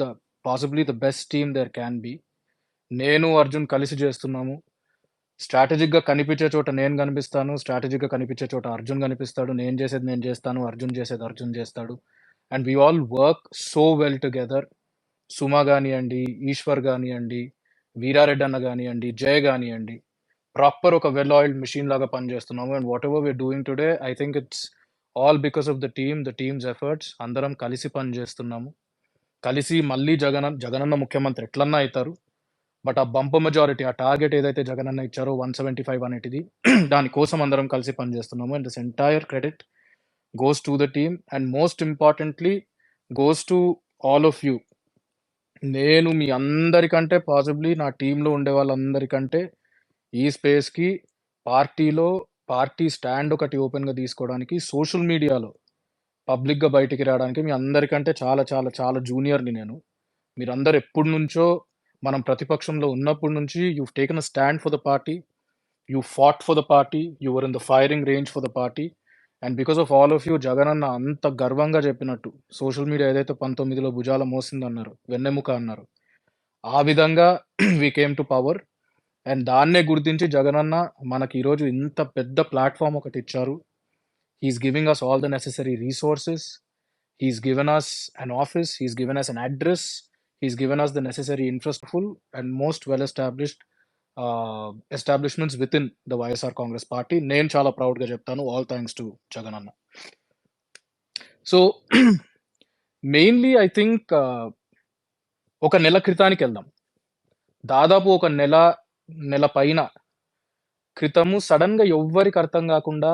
The possibly the best team there can be. నేను అర్జున్ కలిసి చేస్తున్నాము. స్ట్రాటజిక్గా కనిపించే చోట నేను కనిపిస్తాను, స్ట్రాటజిక్గా కనిపించే చోట అర్జున్ కనిపిస్తాడు. నేను చేసేది నేను చేస్తాను, అర్జున్ చేసేది అర్జున్ చేస్తాడు. And we all work so well together. Suma కానివ్వండి, ఈశ్వర్ కానివ్వండి, వీరారెడ్డి అన్న కానివ్వండి, జయ్ కానివ్వండి, ప్రాపర్ ఒక వెల్ ఆయిల్డ్ మిషన్ లాగా పనిచేస్తున్నాము. And whatever we're doing today, I think it's all because of the team's efforts. అందరం కలిసి పనిచేస్తున్నాము. కలిసి మళ్ళీ జగనన్న ముఖ్యమంత్రి ఎట్లన్నా అవుతారు. బట్ ఆ బంపర్ మెజారిటీ, ఆ టార్గెట్ ఏదైతే జగనన్న ఇచ్చారో 175 అనేటిది, దానికోసం అందరం కలిసి పనిచేస్తున్నాము. And this entire credit goes to the team and most importantly goes to all of you. నేను మీ అందరికంటే, పాసిబ్లీ నా టీంలో ఉండే వాళ్ళందరికంటే ఈ స్పేస్కి, పార్టీ స్టాండ్ ఒకటి ఓపెన్గా తీసుకోవడానికి, సోషల్ మీడియాలో పబ్లిక్గా బయటికి రావడానికి మీ అందరికంటే చాలా చాలా చాలా జూనియర్ని నేను. మీరందరూ ఎప్పటి నుంచో, మనం ప్రతిపక్షంలో ఉన్నప్పటి నుంచి you've taken a stand for the party, you fought for the party, you were in the firing range for the party. And because of all of you, Jagan అన్న అంత గర్వంగా చెప్పినట్టు, సోషల్ మీడియా ఏదైతే 19లో భుజాల మోసిందన్నారు, వెన్నెముక అన్నారు, ఆ విధంగా we came to power. And దాన్నే గుర్తించి జగనన్న మనకి ఈరోజు ఇంత పెద్ద ప్లాట్ఫామ్ ఒకటి ఇచ్చారు. He's giving us all the necessary resources, he's given us an office, he's given us an address, he's given us the necessary infrastructure and most well established establishments within the YSR Congress party. నేను చాలా ప్రౌడ్గా చెప్తాను, all thanks to Jagan అన్న. So mainly I think ఒక నెల క్రితానికి వెళ్దాం. దాదాపు ఒక నెల పైన క్రితము సడన్గా ఎవ్వరికి అర్థం కాకుండా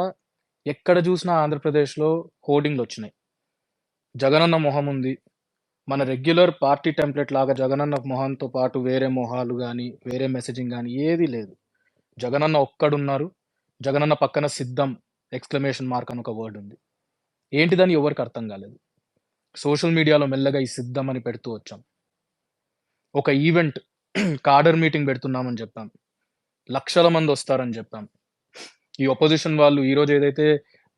ఎక్కడ చూసినా ఆంధ్రప్రదేశ్లో హోర్డింగ్లు వచ్చినాయి. జగనన్న మొహం ఉంది. మన రెగ్యులర్ పార్టీ టెంప్లెట్ లాగా జగనన్న మొహంతో పాటు వేరే మొహాలు కానీ, వేరే మెసేజింగ్ కానీ ఏది లేదు. జగనన్న ఒక్కడున్నారు. జగనన్న పక్కన సిద్ధం ఎక్స్క్లమేషన్ మార్క్ అని ఒక వర్డ్ ఉంది. ఏంటిదని ఎవరికి అర్థం కాలేదు. సోషల్ మీడియాలో మెల్లగా ఈ సిద్ధం అని పెడుతూ వచ్చాం. ఒక ఈవెంట్ కాడర్ మీటింగ్ పెడుతున్నామని చెప్పాం, లక్షల మంది వస్తారని చెప్పాం. ఈ ఒపోజిషన్ వాళ్ళు ఈరోజు ఏదైతే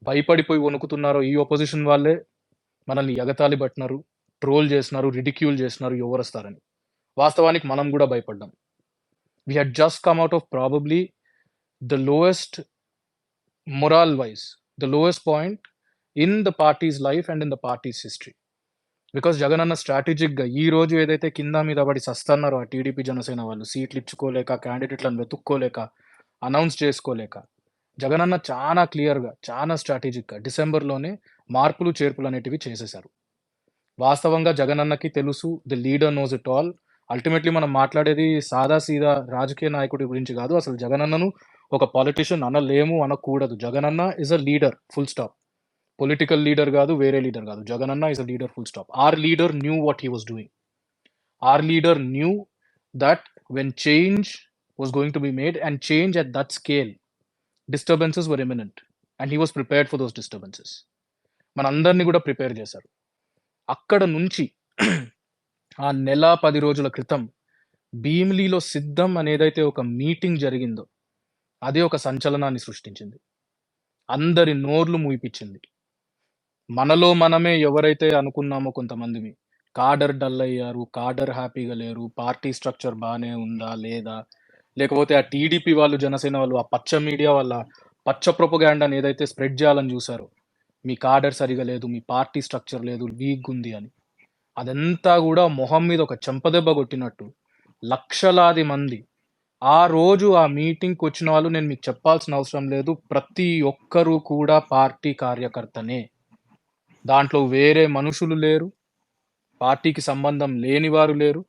భయపడిపోయి వణుకుతున్నారో, ఈ ఒపోజిషన్ వాళ్ళే మనల్ని ఎగతాళి పట్టినారు, ట్రోల్ చేస్తున్నారు, రిడిక్యూల్ చేస్తున్నారు ఎవరు వస్తారని. వాస్తవానికి మనం కూడా భయపడ్డాం. We had just come out of probably the lowest morale wise, the lowest point in the party's life and in the party's history. Because Jagananna స్ట్రాటజిక్గా ఈ రోజు ఏదైతే కింద మీద పడి సస్తున్నారో ఆ టీడీపీ జనసేన వాళ్ళు, సీట్లు ఇచ్చుకోలేక, క్యాండిడేట్లను వెతుక్కోలేక, అనౌన్స్ చేసుకోలేక, జగనన్న చాలా క్లియర్గా, చాలా స్ట్రాటజిక్గా డిసెంబర్లోనే మార్పులు చేర్పులు అనేటివి చేసేశారు. వాస్తవంగా జగనన్నకి తెలుసు, the leader knows it all. Ultimately మనం మాట్లాడేది సాదా సీదా రాజకీయ నాయకుడి గురించి కాదు. అసలు జగనన్నను ఒక పాలిటిషియన్ అనలేము, అనకూడదు. జగనన్న is a leader, full stop. Political leader కాదు, వేరే లీడర్ కాదు. జగనన్న is a leader, full stop. Our leader knew what he was doing. Our leader knew that when change was going to be made, and change at that scale, disturbances were imminent, and he was prepared for those disturbances. మనందరినీ కూడా prepare చేశారు. అక్కడ నుంచి ఆ నెల 10 రోజుల క్రితం భీమిలీలో సిద్ధం అనేదైతే ఒక మీటింగ్ జరిగిందో, అదే ఒక సంచలనాన్ని సృష్టించింది. అందరి నోర్లు మూయిపించింది. మనలో మనమే ఎవరైతే అనుకున్నామో కొంతమందిని, కాడర్ డల్ అయ్యారు, కాడర్ హ్యాపీగా లేరు, పార్టీ స్ట్రక్చర్ బాగానే ఉందా లేదా, లేకపోతే ఆ టీడీపీ వాళ్ళు, జనసేన వాళ్ళు, ఆ పచ్చ మీడియా వాళ్ళ పచ్చ ప్రొపగాండాని ఏదైతే స్ప్రెడ్ చేయాలని చూసారో, మీ కాడర్ సరిగా లేదు, మీ పార్టీ స్ట్రక్చర్ లేదు, వీక్ ఉంది అని, అదంతా కూడా మొహం మీద ఒక చెంపదెబ్బ కొట్టినట్టు లక్షలాది మంది ఆ రోజు ఆ మీటింగ్కి వచ్చిన వాళ్ళు, నేను మీకు చెప్పాల్సిన అవసరం లేదు, ప్రతి ఒక్కరూ కూడా పార్టీ కార్యకర్తనే. దాంట్లో వేరే మనుషులు లేరు, పార్టీకి సంబంధం లేని వారు లేరు,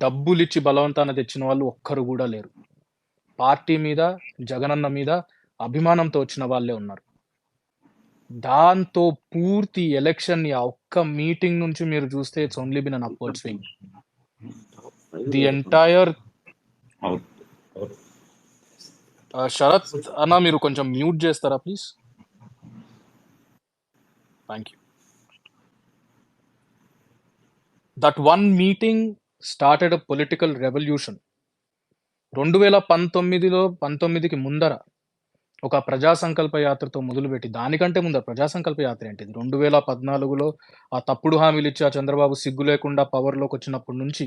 డబ్బులిచ్చి బలవంతాన తెచ్చిన వాళ్ళు ఒక్కరు కూడా లేరు. పార్టీ మీద, జగనన్న మీద అభిమానంతో వచ్చిన వాళ్ళే ఉన్నారు. దాంతో పూర్తి ఎలక్షన్ ఆ ఒక్క మీటింగ్ నుంచి మీరు చూస్తే it's only been an upward swing. The entire Sharath అన్న, మీరు కొంచెం మ్యూట్ చేస్తారా please? Thank you. That one meeting started a political revolution. 2019కి ముందర ఒక ప్రజా సంకల్ప యాత్రతో మొదలుపెట్టి దానికంటే ముందు ఆ ప్రజా సంకల్ప యాత్ర ఏంటిది? 2014లో ఆ తప్పుడు హామీలిచ్చి ఆ చంద్రబాబు సిగ్గు లేకుండా పవర్‌లోకొచ్చినప్పటి నుంచి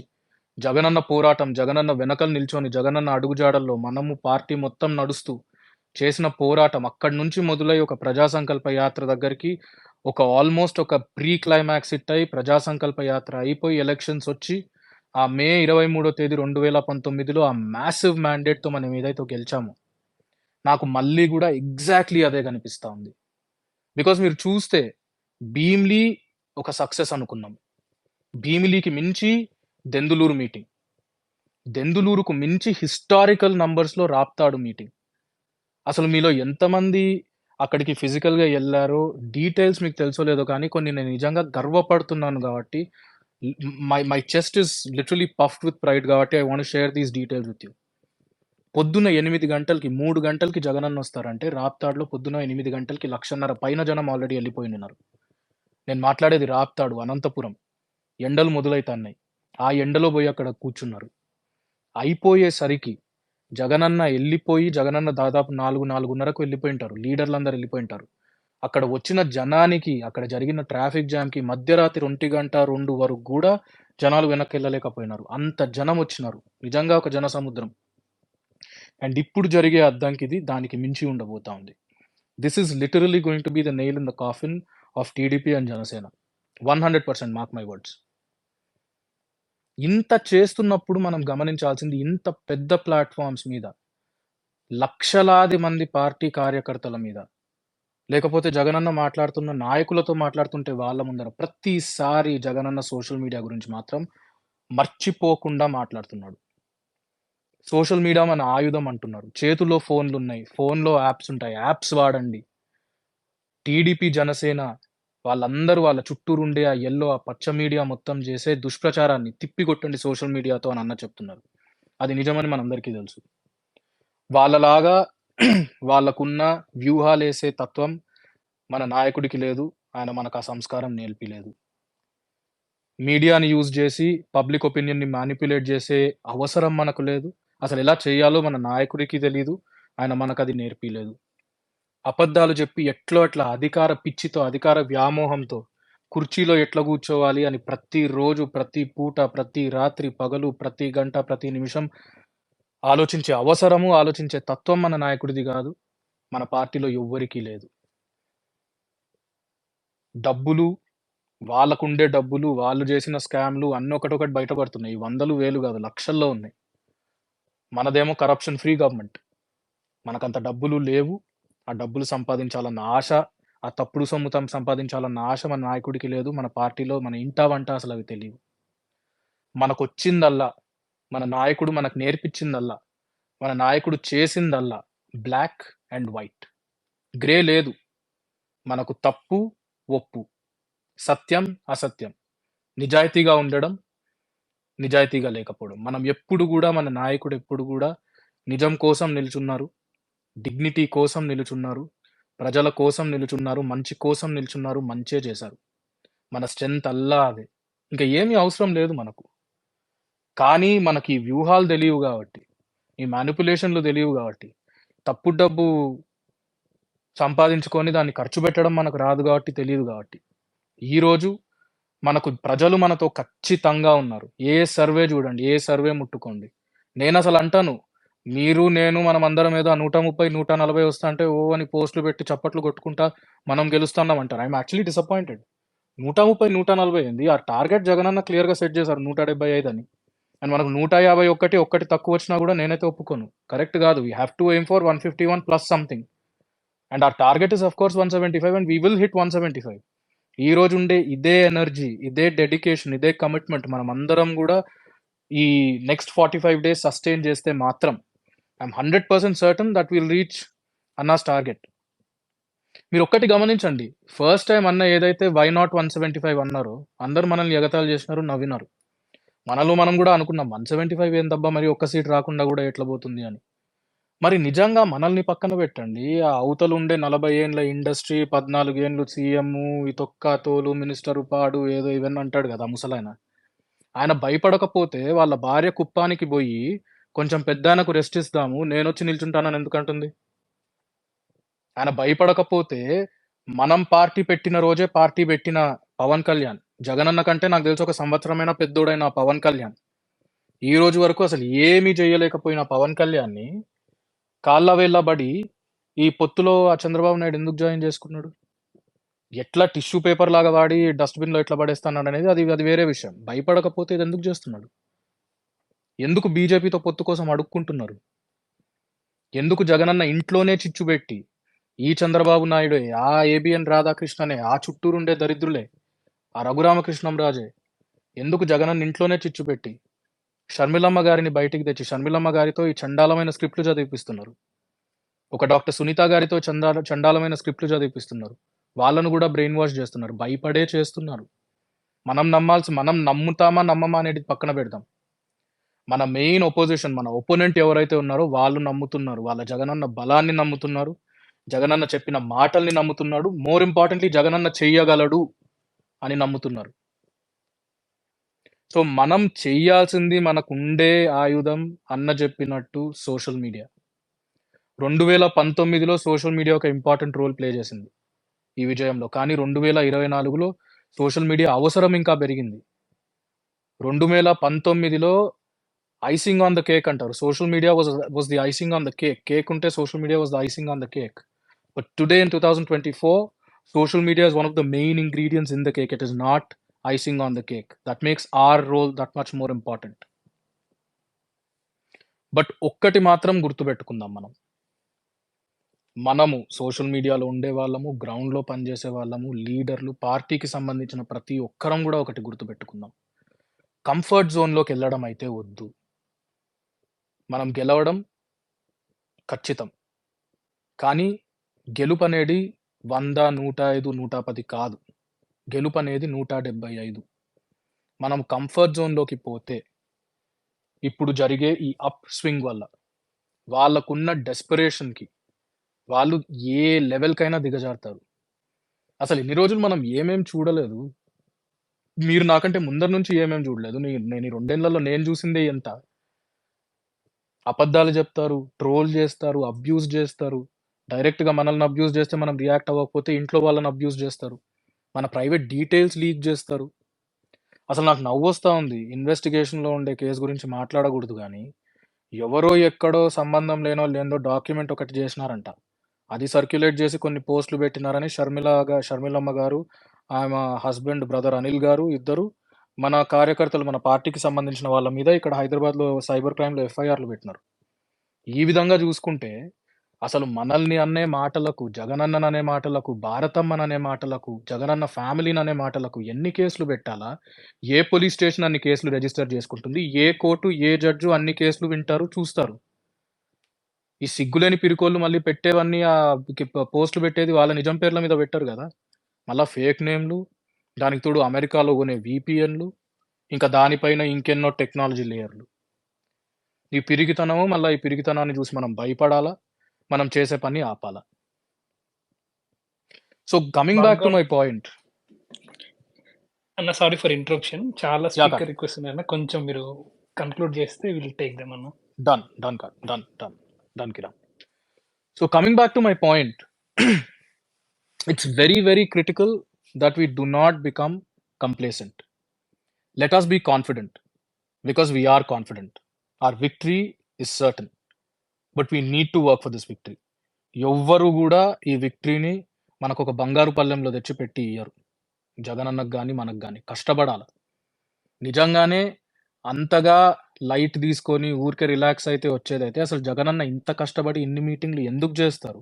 జగనన్న పోరాటం, జగనన్న వెనకల నిల్చొని, జగనన్న అడుగుజాడల్లో మనము పార్టీ మొత్తం నడుస్తూ చేసిన పోరాటం అక్కడి నుంచి మొదలై ఒక ప్రజా సంకల్ప యాత్ర దగ్గరికి ఆల్‌మోస్ట్ ఒక ప్రీ క్లైమాక్స్ హిట్ అయ్యి ప్రజా సంకల్ప యాత్ర అయిపోయి ఎలక్షన్స్ ఒచ్చి ఆ మే 23 తేదీ 2019లో ఆ మాసివ్ మ్యాండేట్‌తో మనం ఏదైతే గెలిచామో, నాకు మళ్ళీ గూడా ఎగ్జాక్ట్‌లీ అదే కనిపిస్తా ఉంది. బికాజ్ మీరు చూస్తే భీమిలి ఒక సక్సెస్ అనుకున్నాం. భీమిలికి మించి దెందులూరు మీటింగ్. దెందులూరుకు మించి హిస్టారికల్ నంబర్స్‌లో రాప్తాడు మీటింగ్. అసలు మీలో ఎంతమంది అక్కడికి ఫిజికల్‌గా ఎళ్లారో డీటెయిల్స్ మీకు తెలుసో లేదో కానీ కొన్ని నేను నిజంగా గర్వపడుతున్నాను గాబట్టి my my chest is literally puffed with pride గాబట్టి I want to share these details with you. పొద్దున్న 8 గంటలకి, 3 గంటలకి జగనన్నొస్తారంటే రాప్తాడులో పొద్దున 8 గంటలకి 1,50,000 పైన జనం ఆల్రెడీ ఎళ్ళిపోయున్నారు. నేను మాట్లాడేది రాప్తాడు, అనంతపురం. ఎండలు మొదలైతన్నాయి. ఆ ఎండలో బోయి అక్కడ కూర్చున్నారు. అయిపోయేసరికి జగనన్న ఎళ్ళిపోయి జగనన్న దాదాపు 4, 4:30కు వెళ్ళిపోయుంటారు. లీడర్లందరూ ఎళ్ళిపోయుంటారు. అక్కడ వచ్చిన జనానికి, అక్కడ జరిగిన ట్రాఫిక్ జామ్‌కి మధ్యరాత్రి 1:00, 2 వరకు గూడా జనాలు వెనక్కెళ్ళలేకపోయినారు. అంత జనమొచ్చినారు. నిజంగా ఒక జన సముద్రం. అండ్ ఇప్పుడు జరిగే అద్దంకిది దానికి మించి ఉండబోతా ఉంది. This is literally going to be the nail in the coffin of TDP and Janasena. 100% mark my words. ఇంత చేస్తున్నప్పుడు మనం గమనించాల్సింది ఇంత పెద్ద ప్లాట్‌ఫార్మ్స్ మీద, లక్షలాది మంది పార్టీ కార్యకర్తల మీద, లేకపోతే జగనన్న మాట్లాడుతున్న నాయకులతో మాట్లాడుతుంటే వాళ్ళ ముందర ప్రతిసారి జగనన్న సోషల్ మీడియా గురించి మాత్రం మర్చిపోకుండా మాట్లాడుతున్నాడు. సోషల్ మీడియా మన ఆయుధం అంటున్నారు. చేతుల్లో ఫోన్‌లున్నాయి. ఫోన్‌లో యాప్స్ ఉంటాయి. యాప్స్ వాడండి. టీడీపీ, జనసేన వాళ్ళందరూ వాళ్ళ చుట్టూరుండే ఆ ఆ పచ్చ మీడియా మొత్తం చేసే దుష్ప్రచారాన్ని తిప్పికొట్టండి సోషల్ మీడియాతో అని అన్న చెప్తున్నారు. అది నిజమని మనందరికీ తెలుసు. వాళ్ళలాగా వాళ్ళకున్న వ్యూహాలేసే తత్వం మన నాయకుడికి లేదు. ఆయన మనకు ఆ సంస్కారం నేర్పియలేదు. మీడియాని యూజ్ జేసి పబ్లిక్ ఒపీనియన్‌ని మానిప్యులేట్ జేసే అవసరం మనకు లేదు. అసలెలా చేయాలో మన నాయకుడికి తెలీదు. ఆయన మనకది నేర్పియలేదు. అబద్ధాలు జెప్పి ఎట్లో అట్లా అధికార పిచ్చితో, అధికార వ్యామోహంతో కుర్చీలో ఎట్లా గూర్చోవాలి అని ప్రతిరోజు, ప్రతి పూట, ప్రతి రాత్రి, పగలు, ప్రతి గంట, ప్రతి నిమిషం ఆలోచించే అవసరము, ఆలోచించే తత్వం మన నాయకుడిది గాదు. మన పార్టీలో ఎవ్వరికీ లేదు. డబ్బులు, వాళ్ళకుండే డబ్బులు, వాళ్ళు జేసిన స్కామ్‌లు అన్నీ ఒకటొకటి బయట పడుతున్నాయి. వందలు, వేలు గాదు లక్షల్లో ఉన్నాయి. మనదేమో కరప్షన్ ఫ్రీ గవర్నమెంట్. మనకంత డబ్బులు లేవు. ఆ డబ్బులు సంపాదించాలన్న ఆశ, ఆ తప్పుడు సొమ్ము సంపాదించాలన్న ఆశ మన నాయకుడికి లేదు. మన పార్టీలో మన ఇంటా వంట అసలవి తెలీవు. మనకొచ్చిందల్లా, మన నాయకుడు మనకు నేర్పించిందల్లా, మన నాయకుడు చేసిందల్లా బ్లాక్ అండ్ వైట్. గ్రే లేదు. మనకు తప్పు, ఒప్పు, సత్యం, అసత్యం, నిజాయితీగా ఉండడం, నిజాయితీగా లేకపోవడం. మనం ఎప్పుడు గూడా మన నాయకుడు ఎప్పుడు గూడా నిజం కోసం నిల్చున్నారు. డిగ్నిటీ కోసం నిలుచున్నారు. ప్రజల కోసం నిలుచున్నారు. మంచి కోసం నిల్చున్నారు. మంచే చేశారు. మన స్ట్రెంత్ అల్లా అదే. ఇంక ఏమి అవసరం లేదు మనకు. కానీ మనకి ఈ వ్యూహాలు తెలీవు గాబట్టి, ఈ మానిప్యులేషన్‌లు తెలీవు గాబట్టి, తప్పుడు డబ్బు సంపాదించుకొని దాన్ని ఖర్చు పెట్టడం మనకు రాదు గాబట్టి, తెలీదు గాబట్టి, ఈరోజు మనకు ప్రజలు మనతో ఖచ్చితంగా ఉన్నారు. ఏ సర్వే జూడండి, ఏ సర్వే ముట్టుకోండి. నేనసలంటాను, మీరు, నేను మనమందరం ఏదో 130, 140 వస్తాంటే ఓ అని పోస్ట్‌లు పెట్టి చప్పట్లు కొట్టుకుంటా మనం గెలుస్తున్నాం అంటారు. I am actually disappointed. 130, 140 ఏంది? ఆ టార్గెట్ జగనన్న క్లియర్‌గా సెట్ చేశారు 175 అని. అండ్ మనకు 151 ఒక్కటి తక్కువొచ్చినా గూడా నేనైతే ఒప్పుకోను. కరెక్ట్ గాదు. We have to aim for 151 plus something. And our target is of course 175 and we will hit 175. ఈ రోజుండే ఇదే ఎనర్జీ, ఇదే డెడికేషన్, ఇదే కమిట్మెంట్ మనమందరం గూడా ఈ నెక్స్ట్ 45 డేస్ సస్టైన్ చేస్తే మాత్రం I'm 100% certain that will reach అన్నాస్ టార్గెట్. మీరొక్కటి గమనించండి. ఫస్ట్ టైమ్ అన్న ఏదైతే వై నాట్ 175 అన్నారో అందరూ మనల్ని ఎగతాళి చేసినారు, నవ్వినారు. మనలో మనం గూడా అనుకున్నాం 175 ఏందబ్బా! మరి ఒక్క సీట్ రాకుండా గూడా ఎట్లా పోతుంది అని. మరి నిజంగా మనల్ని పక్కన పెట్టండి. ఆ అవతలుండే 40 ఏండ్ల ఇండస్ట్రీ, 14 ఏండ్లు సీఎము, ఈ తొక్క, తోలు, మినిస్టరు, పాడు ఏదో ఇవన్నీ అంటాడు గదా! ముసలాయన. ఆయన భయపడకపోతే వాళ్ళ భార్య కుప్పానికి బోయి, కొంచెం పెద్దాయనకు రెస్ట్ ఇస్తాము, నేనొచ్చి నిల్చుంటానని ఎందుకంటుంది? ఆయన భయపడకపోతే మనం పార్టీ పెట్టిన రోజే పార్టీ పెట్టిన పవన్ కళ్యాణ్, జగనన్న కంటే నాకు తెలిసి ఒక సంవత్సరమైన పెద్దోడైన పవన్ కళ్యాణ్, ఈ రోజు వరకు అసలు ఏమీ చేయలేకపోయిన పవన్ కళ్యాణ్ని కాళ్ళ వేళ్ళ బడి ఈ పొత్తులో ఆ చంద్రబాబు నాయుడు ఎందుకు జాయిన్ చేసుకున్నాడు? ఎట్లా టిష్యూ పేపర్ లాగా వాడి డస్ట్‌బిన్‌లో ఎట్లా పడేస్తున్నాడు అనేది అది అది వేరే విషయం. భయపడకపోతే ఇది ఎందుకు చేస్తున్నాడు? ఎందుకు బీజేపీతో పొత్తు కోసం అడుక్కుంటున్నారు? ఎందుకు జగనన్న ఇంట్లోనే చిచ్చు పెట్టి, ఈ చంద్రబాబు నాయుడే, ఆ ఏబిఎన్ రాధాకృష్ణనే, ఆ చుట్టూరుండే దరిద్రులే, ఆ రఘురామకృష్ణంరాజే ఎందుకు జగనన్న ఇంట్లోనే చిచ్చు పెట్టి, షర్మిలమ్మ గారిని బయటికి తెచ్చి, షర్మిలమ్మ గారితో ఈ చండాలమైన స్క్రిప్ట్లు చదివిపిస్తున్నారు. ఒక డాక్టర్ సునీత గారితో చండాలమైన స్క్రిప్ట్లు చదివిపిస్తున్నారు. వాళ్ళను కూడా బ్రెయిన్ వాష్ చేస్తున్నారు. భయపడే చేస్తున్నారు. మనం నమ్ముతామా నమ్మమా అనేది పక్కన పెడదాం. మన మెయిన్ ఒపోజిషన్, మన ఒపోనెంట్ ఎవరైతే ఉన్నారో వాళ్ళు నమ్ముతున్నారు. వాళ్ళ జగనన్న బలాన్ని నమ్ముతున్నారు. జగనన్న చెప్పిన మాటల్ని నమ్ముతున్నాడు. మోర్ ఇంపార్టెంట్లీ జగనన్న చెయ్యగలడు అని నమ్ముతున్నారు. సో మనం చెయ్యాల్సింది, మనకుండే ఆయుధం అన్న చెప్పినట్టు సోషల్ మీడియా. 2019లో సోషల్ మీడియా ఒక ఇంపార్టెంట్ రోల్ ప్లే చేసింది ఈ విజయంలో. కానీ 2024లో సోషల్ మీడియా అవసరం ఇంకా పెరిగింది. 2019లో ఐసింగ్ ఆన్ ద కేక్ అంటారు. Social media was the icing on the cake. Cake ఉంటే social media was the icing on the cake. But today in 2024, social media is one of the main ingredients in the cake. It is not icing on the cake. That makes our role that much more important. But ఒక్కటి మాత్రం గుర్తుపెట్టుకుందాం, మనము social మీడియాలో ఉండే వాళ్ళము, గ్రౌండ్లో పనిచేసే వాళ్ళము, లీడర్లు, పార్టీకి సంబంధించిన ప్రతి ఒక్కరం కూడా ఒకటి గుర్తుపెట్టుకుందాం. కంఫర్ట్ జోన్లోకి వెళ్ళడం అయితే వద్దు. మనం గెలవడం ఖచ్చితం, కానీ గెలుపు అనేది 100, 105, 110 కాదు. గెలుపు అనేది 175. మనం కంఫర్ట్ జోన్లోకి పోతే ఇప్పుడు జరిగే ఈ అప్ స్వింగ్ వల్ల వాళ్ళకున్న డెస్పరేషన్కి వాళ్ళు ఏ లెవెల్కైనా దిగజారుతారు. అసలు ఇన్ని రోజులు మనం ఏమేం చూడలేదు. మీరు నాకంటే ముందర నుంచి ఏమేం చూడలేదు. నేను ఈ 2 ఏళ్లలో నేను చూసిందే ఎంత. అబద్ధాలు చెప్తారు, ట్రోల్ చేస్తారు, అబ్యూస్ చేస్తారు. డైరెక్ట్గా మనల్ని అబ్యూస్ చేస్తే మనం రియాక్ట్ అవ్వకపోతే ఇంట్లో వాళ్ళని అబ్యూస్ చేస్తారు. మన ప్రైవేట్ డీటెయిల్స్ లీక్ చేస్తారు. అసలు నాకు నవ్వొస్తా ఉంది. ఇన్వెస్టిగేషన్లో ఉండే కేసు గురించి మాట్లాడకూడదు కానీ ఎవరో ఎక్కడో సంబంధం లేనోళ్ళు డాక్యుమెంట్ ఒకటి చేసినారంట. అది సర్క్యులేట్ చేసి కొన్ని పోస్టులు పెట్టినారని షర్మిలమ్మ గారు, ఆమె హస్బెండ్ బ్రదర్ అనిల్ గారు ఇద్దరు మన కార్యకర్తలు, మన పార్టీకి సంబంధించిన వాళ్ళ మీద ఇక్కడ హైదరాబాద్లో సైబర్ క్రైమ్లో ఎఫ్ఐఆర్లు పెట్టినారు. ఈ విధంగా చూసుకుంటే అసలు మనల్ని అనే మాటలకు, జగనన్నన్ అనే మాటలకు, భారతమ్మన్ అనే మాటలకు, జగనన్న ఫ్యామిలీని అనే మాటలకు ఎన్ని కేసులు పెట్టాలా? ఏ పోలీస్ స్టేషన్ అన్ని కేసులు రిజిస్టర్ చేసుకుంటుంది? ఏ కోర్టు, ఏ జడ్జు అన్ని కేసులు వింటారు, చూస్తారు? ఈ సిగ్గులేని పిరికోళ్ళు మళ్ళీ పెట్టేవన్నీ పోస్టులు పెట్టేది వాళ్ళ నిజం పేర్ల మీద పెట్టరు కదా. మళ్ళా ఫేక్ నేమ్లు, దానికి తోడు అమెరికాలో కొనే విపిఎన్లు, ఇంకా దానిపైన ఇంకెన్నో టెక్నాలజీ లేయర్లు. ఈ పిరిగితనము, మళ్ళీ ఈ పిరిగితనాన్ని చూసి మనం భయపడాలా, మనం చేసే పని ఆపాలా. So coming back to my point అన్న, సారీ ఫర్ ఇంట్రప్షన్. చాలా స్పీకర్ రిక్వెస్ట్ ఉన్నాయన్న, కొంచెం మీరు కన్క్లూడ్ చేస్తే విల్ టేక్ దెమ్ అన్న. డన్ కిరా. So coming back to my point, it's very, very critical that we do not become complacent. Let us be confident, because we are confident. Our victory is certain, but we need to work for this victory. ఎవ్వరు కూడా ఈ విక్టరీని మనకు ఒక బంగారు పళ్ళెంలో తెచ్చి పెట్టి ఇయ్యరు. జగనన్నకు కానీ మనకు కానీ కష్టపడాలి. నిజంగానే అంతగా లైట్ తీసుకొని ఊరికే రిలాక్స్ అయితే వచ్చేదైతే అసలు జగనన్న ఇంత కష్టపడి ఇన్ని మీటింగ్లు ఎందుకు చేస్తారు?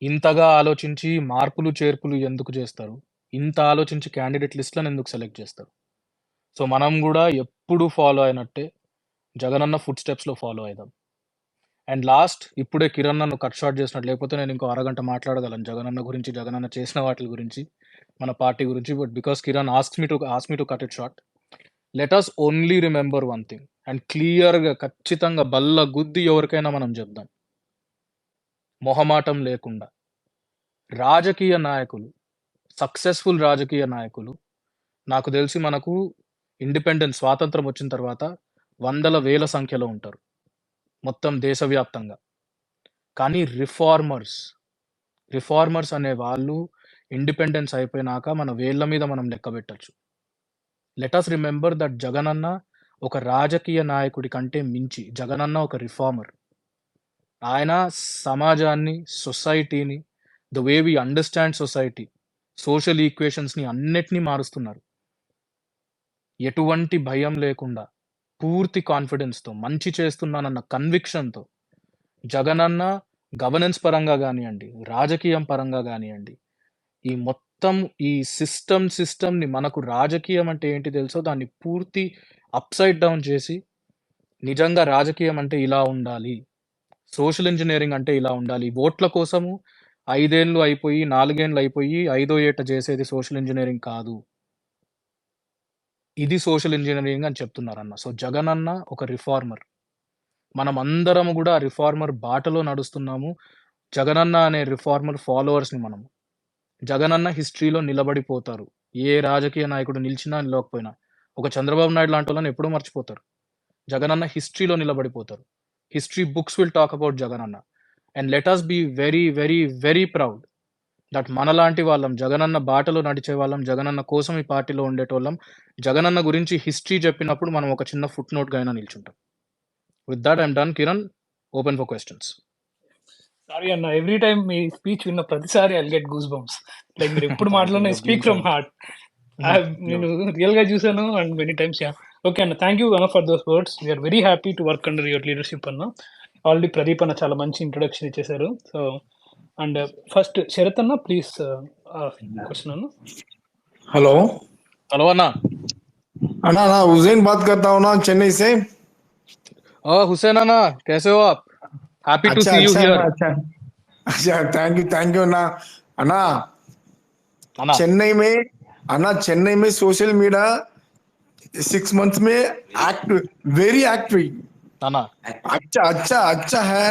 ఇంతగా ఆలోచించి మార్పులు చేర్పులు ఎందుకు చేస్తారు? ఇంత ఆలోచించి క్యాండిడేట్ లిస్ట్లను ఎందుకు సెలెక్ట్ చేస్తారు? సో మనం కూడా ఎప్పుడు ఫాలో అయినట్టే జగనన్న ఫుడ్ స్టెప్స్లో ఫాలో అయిదాం. అండ్ లాస్ట్, ఇప్పుడే కిరణ్ నన్ను కట్ షార్ట్ చేసినట్టు, లేకపోతే నేను ఇంకో అరగంట మాట్లాడగలను జగనన్న గురించి, జగనన్న చేసిన వాటి గురించి, మన పార్టీ గురించి. But because Kiran ask me to cut it short, let us only remember one thing, and క్లియర్గా ఖచ్చితంగా బల్ల గుద్ది ఎవరికైనా మనం చెప్దాం, మొహమాటం లేకుండా. రాజకీయ నాయకులు, సక్సెస్ఫుల్ రాజకీయ నాయకులు నాకు తెలిసి మనకు ఇండిపెండెన్స్ స్వాతంత్రం వచ్చిన తర్వాత వందల వేల సంఖ్యలో ఉంటారు మొత్తం దేశవ్యాప్తంగా. కానీ రిఫార్మర్స్ అనే వాళ్ళు ఇండిపెండెన్స్ అయిపోయినాక మన వేళ్ళ మీద మనం లెక్కబెట్టొచ్చు. Let us remember that Jagananna ఒక రాజకీయ నాయకుడి కంటే మించి జగనన్న ఒక రిఫార్మర్. ఆయన సమాజాన్ని, సొసైటీని, the way we understand society, social ఈక్వేషన్స్‌ని అన్నిటిని మారుస్తున్నారు. ఎటువంటి భయం లేకుండా, పూర్తి కాన్ఫిడెన్స్‌తో, మంచి చేస్తున్నానన్న కన్విక్షన్‌తో జగనన్న గవర్నెన్స్ పరంగా గానియండి, రాజకీయం పరంగా గానియండి, ఈ మొత్తం ఈ సిస్టమ్‌ని మనకు రాజకీయం అంటే ఏంటి తెలుసో దాన్ని పూర్తి అప్‌సైడ్ డౌన్ చేసి, నిజంగా రాజకీయం అంటే ఇలా ఉండాలి. సోషల్ ఇంజినీరింగ్ అంటే ఇలా ఉండాలి. ఓట్ల కోసము 5 ఏళ్ళు అయిపోయి, 4 ఏళ్ళు అయిపోయి, ఐదో ఏట చేసేది సోషల్ ఇంజినీరింగ్ కాదు. ఇది సోషల్ ఇంజినీరింగ్ అని చెప్తున్నారన్న. సో, జగనన్న ఒక రిఫార్మర్. మనమందరము గూడా ఆ రిఫార్మర్ బాటలో నడుస్తున్నాము. జగనన్న అనే రిఫార్మర్ ఫాలోవర్స్‌ని మనము. జగనన్న హిస్టరీలో నిలబడిపోతారు. ఏ రాజకీయ నాయకుడు నిలిచినా, నిలవకపోయినా. ఒక చంద్రబాబు నాయుడు లాంటోళ్ళని ఎప్పుడూ మర్చిపోతారు. జగనన్న హిస్టరీలో నిలబడిపోతారు. History books will talk about Jagananna. And let us be very, very, very proud that మనలాంటి వాళ్ళం, జగనన్న బాటలో నడిచే వాళ్ళం, జగనన్న కోసం ఈ పార్టీలో ఉండేటోళ్ళం. జగనన్న గురించి హిస్టరీ చెప్పినప్పుడు మనం ఒక చిన్న ఫుట్ నోట్‌గా అయినా నిల్చుంటాం. With that I'm done Kiran. Open for questions. Sorry అన్న, ఎవ్రీ టైమ్ మీ స్పీచ్ విన్న ప్రతిసారి I'll get goose bumps. Like మీరు ఎప్పుడు థాంక్ యూ మాట్లాడినా bro. Speak being from frank. Heart. నేను రియల్ గా చూసాను and many times. Yeah, okay అన్న, థ్యాంక్ యూ అన్న for those words. We're very happy to work under your leadership అన్న. Already Pradeep అన్న చాలా మంచి ఇంట్రొడక్షన్ ఇచ్చేశారు. సో అండ్ ఫస్ట్ శరత్ అన్న, ప్లీజ్ క్వశ్చన్ అన్న. हेलो హలో అన్న. अना ना हुसैन बात करता हूँ ना चेन्नई से। हुसैन अना, कैसे हो आप? हैप्पी टू अच्छा सी यू अच्छा हियर. ना अच्छा अच्छा थैंक यू ना अना अना चेन्नई में सोशल मीडिया 6 मंथ्स में वेरी एक्टिव। अना अच्छा अच्छा अच्छा है।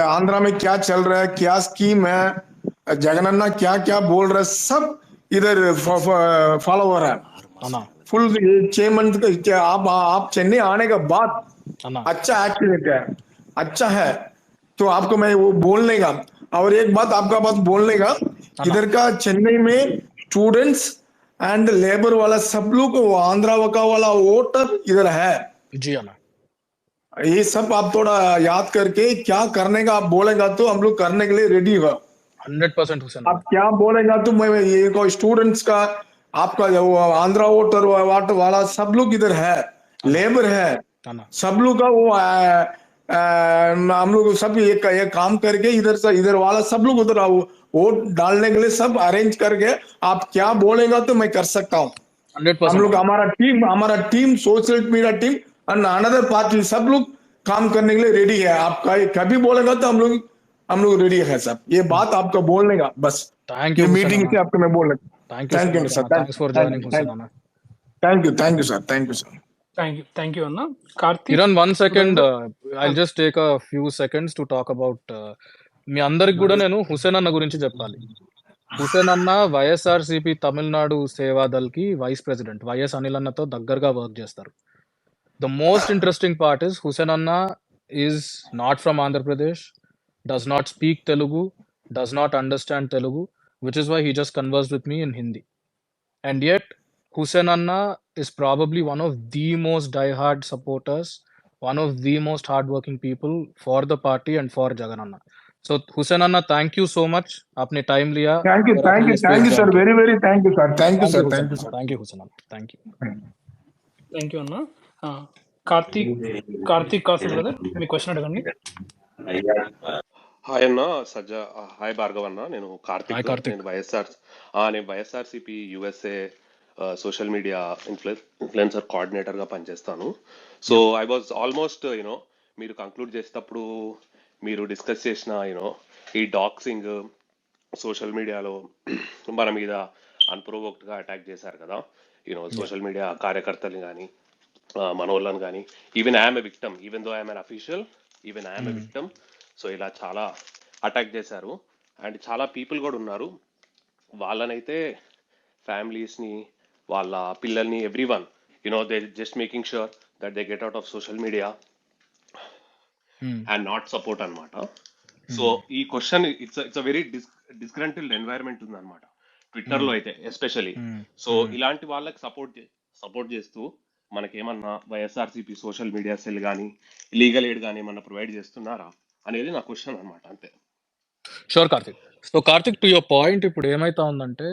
आंध्रा में क्या चल रहा है, क्या स्कीम है, जगनन्ना क्या क्या बोल रहा है, सब इधर फॉलो हो रहा है अना फुल। 6 मंथ का आप चेन्नई आने के बाद अना अच्छा एक्टिवेट है, अच्छा है। तो आपको मैं वो बोलने का, और एक बात आपका बात बोलने का, इधर का चेन्नई में स्टूडेंट्स एंड लेबर वाला सब लोग वो आंध्रा का वाला वोटर इधर है। जी अना. ये सब आप थोड़ा याद करके क्या करने का आप बोलेगा तो हम लोग करने के लिए रेडी हो। 100% हुसैन आप अना. क्या बोलेगा तो मैं ये कोई स्टूडेंट्स का आपका जो आंध्रा वोटर वाला सब लोग इधर है, लेबर है, अना सब लोग का वो हम लोग सब ये काम करके इधर से इधर वाला सब लोग उधर वोट डालने के लिए सब अरेंज करके आप क्या बोलेगा तो मैं कर सकता हूँ। हम 100% लोग अना. हमारा टीम सोशल मीडिया टीम और अनदर पार्टी सब लोग काम करने के लिए रेडी है। आप कभी बोलेगा तो हम लोग रेडी है सब। ये बात आपका बोलने का बस, Thank ये you हुसैन मीटिंग अना. से आपको मैं बोल रहा हूँ। Thank you so thank you much sir, अना. Thanks for joining हुसैन अना. Thank you sir, thank you అన్న. Karthik Kiran, 1 second. brother. I'll just take a few seconds to talk about మీ అందరికి కూడా నేను హుసేన్ అన్న గురించి చెప్పాలి. హుసేన్ అన్న వైఎస్ఆర్‌సీపీ తమిళనాడు సేవాదల్‌కి వైస్ ప్రెసిడెంట్. వైఎస్ అనిల్ అన్నతో దగ్గరగా వర్క్ చేస్తారు. The most interesting part is Hussain Anna is not from Andhra Pradesh, does not speak Telugu, does not understand Telugu, which is why he just conversed with me in Hindi. And yet, Hussain Anna is probably one of the most diehard supporters, one of the most hardworking people for the party and for Jagan Anna. So, Hussain Anna, thank you so much. आपने time लिया thank और आपने ये space you join sir, किया. Very very thank you sir, Thank you, Hussain thank you Anna. Sir. Thank you, Hussain Anna. Thank you. Thank you అన్న. కార్తీక్ కాసు brother, మీ question అడగండి. Hi అన్న సజ్జా. హాయ్ భార్గవ్ అన్న. నేను Hi, కార్తిక్. Karthik. నేను YSRCP USA social media influencer కోఆర్డినేటర్గా పనిచేస్తాను. సో ఐ వాజ్ ఆల్మోస్ట్ మీరు కంక్లూడ్ చేసేటప్పుడు మీరు డిస్కస్ చేసిన ఈ డాక్సింగ్ సోషల్ మీడియాలో మన మీద అన్ప్రొవోక్డ్గా అటాక్ చేశారు కదా, సోషల్ మీడియా కార్యకర్తలు కానీ మన వాళ్ళని కానీ. Even I'm a victim, even though I'm an official, even I'm a victim. So ఇలా చాలా అటాక్ చేశారు. అండ్ చాలా పీపుల్ కూడా ఉన్నారు, వాళ్ళనైతే ఫ్యామిలీస్ని, వాళ్ళ పిల్లల్ని, every one they just making sure that they get out of social media and not support అనమాట. సో ఈ question it's a very disgruntled environment ఉందన్నమాట ట్విట్టర్ లో అయితే ఎస్పెషల్లీ. సో ఇలాంటి వాళ్ళకి సపోర్ట్ చేస్తూ మనకేమన్నా వైఎస్ఆర్సీపీ సోషల్ మీడియా సెల్ కానీ లీగల్ ఎయిడ్ కానీ ఏమన్నా ప్రొవైడ్ చేస్తున్నారా అనేది నా క్వశ్చన్ అనమాట, అంతే. Sure Karthik. So Karthik, to your point, ఇప్పుడు ఏమైతా ఉందంటే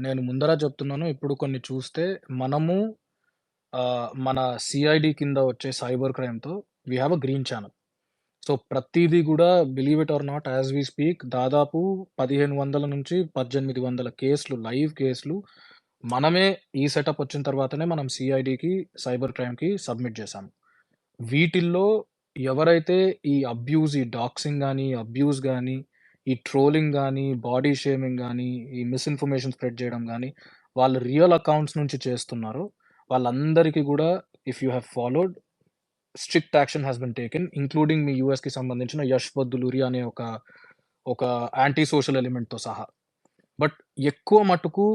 నేను ముందర చెప్తున్నాను, ఇప్పుడు కొన్ని చూస్తే మనము మన సిఐడి కింద వచ్చే సైబర్ క్రైమ్తో we have a green channel. So ప్రతిదీ కూడా, believe it or not, as we speak దాదాపు 1500 నుంచి 1800 కేసులు, లైవ్ కేసులు మనమే ఈ సెటప్ వచ్చిన తర్వాతనే మనం సిఐడికి, సైబర్ క్రైమ్కి సబ్మిట్ చేశాము. వీటిల్లో ఎవరైతే ఈ అబ్యూజ్, ఈ డాక్సింగ్ కానీ, అబ్యూజ్ కానీ, ఈ ట్రోలింగ్ కానీ, బాడీ షేమింగ్ కానీ, ఈ మిస్ఇన్ఫర్మేషన్ స్ప్రెడ్ చేయడం కానీ, వాళ్ళు రియల్ అకౌంట్స్ నుంచి చేస్తున్నారో వాళ్ళందరికీ కూడా, if you have followed, strict action has been taken, including మీ యూఎస్కి సంబంధించిన యష్ బద్దులూరి అనే ఒక యాంటీ సోషల్ ఎలిమెంట్తో సహా. బట్ ఎక్కువ మటుకు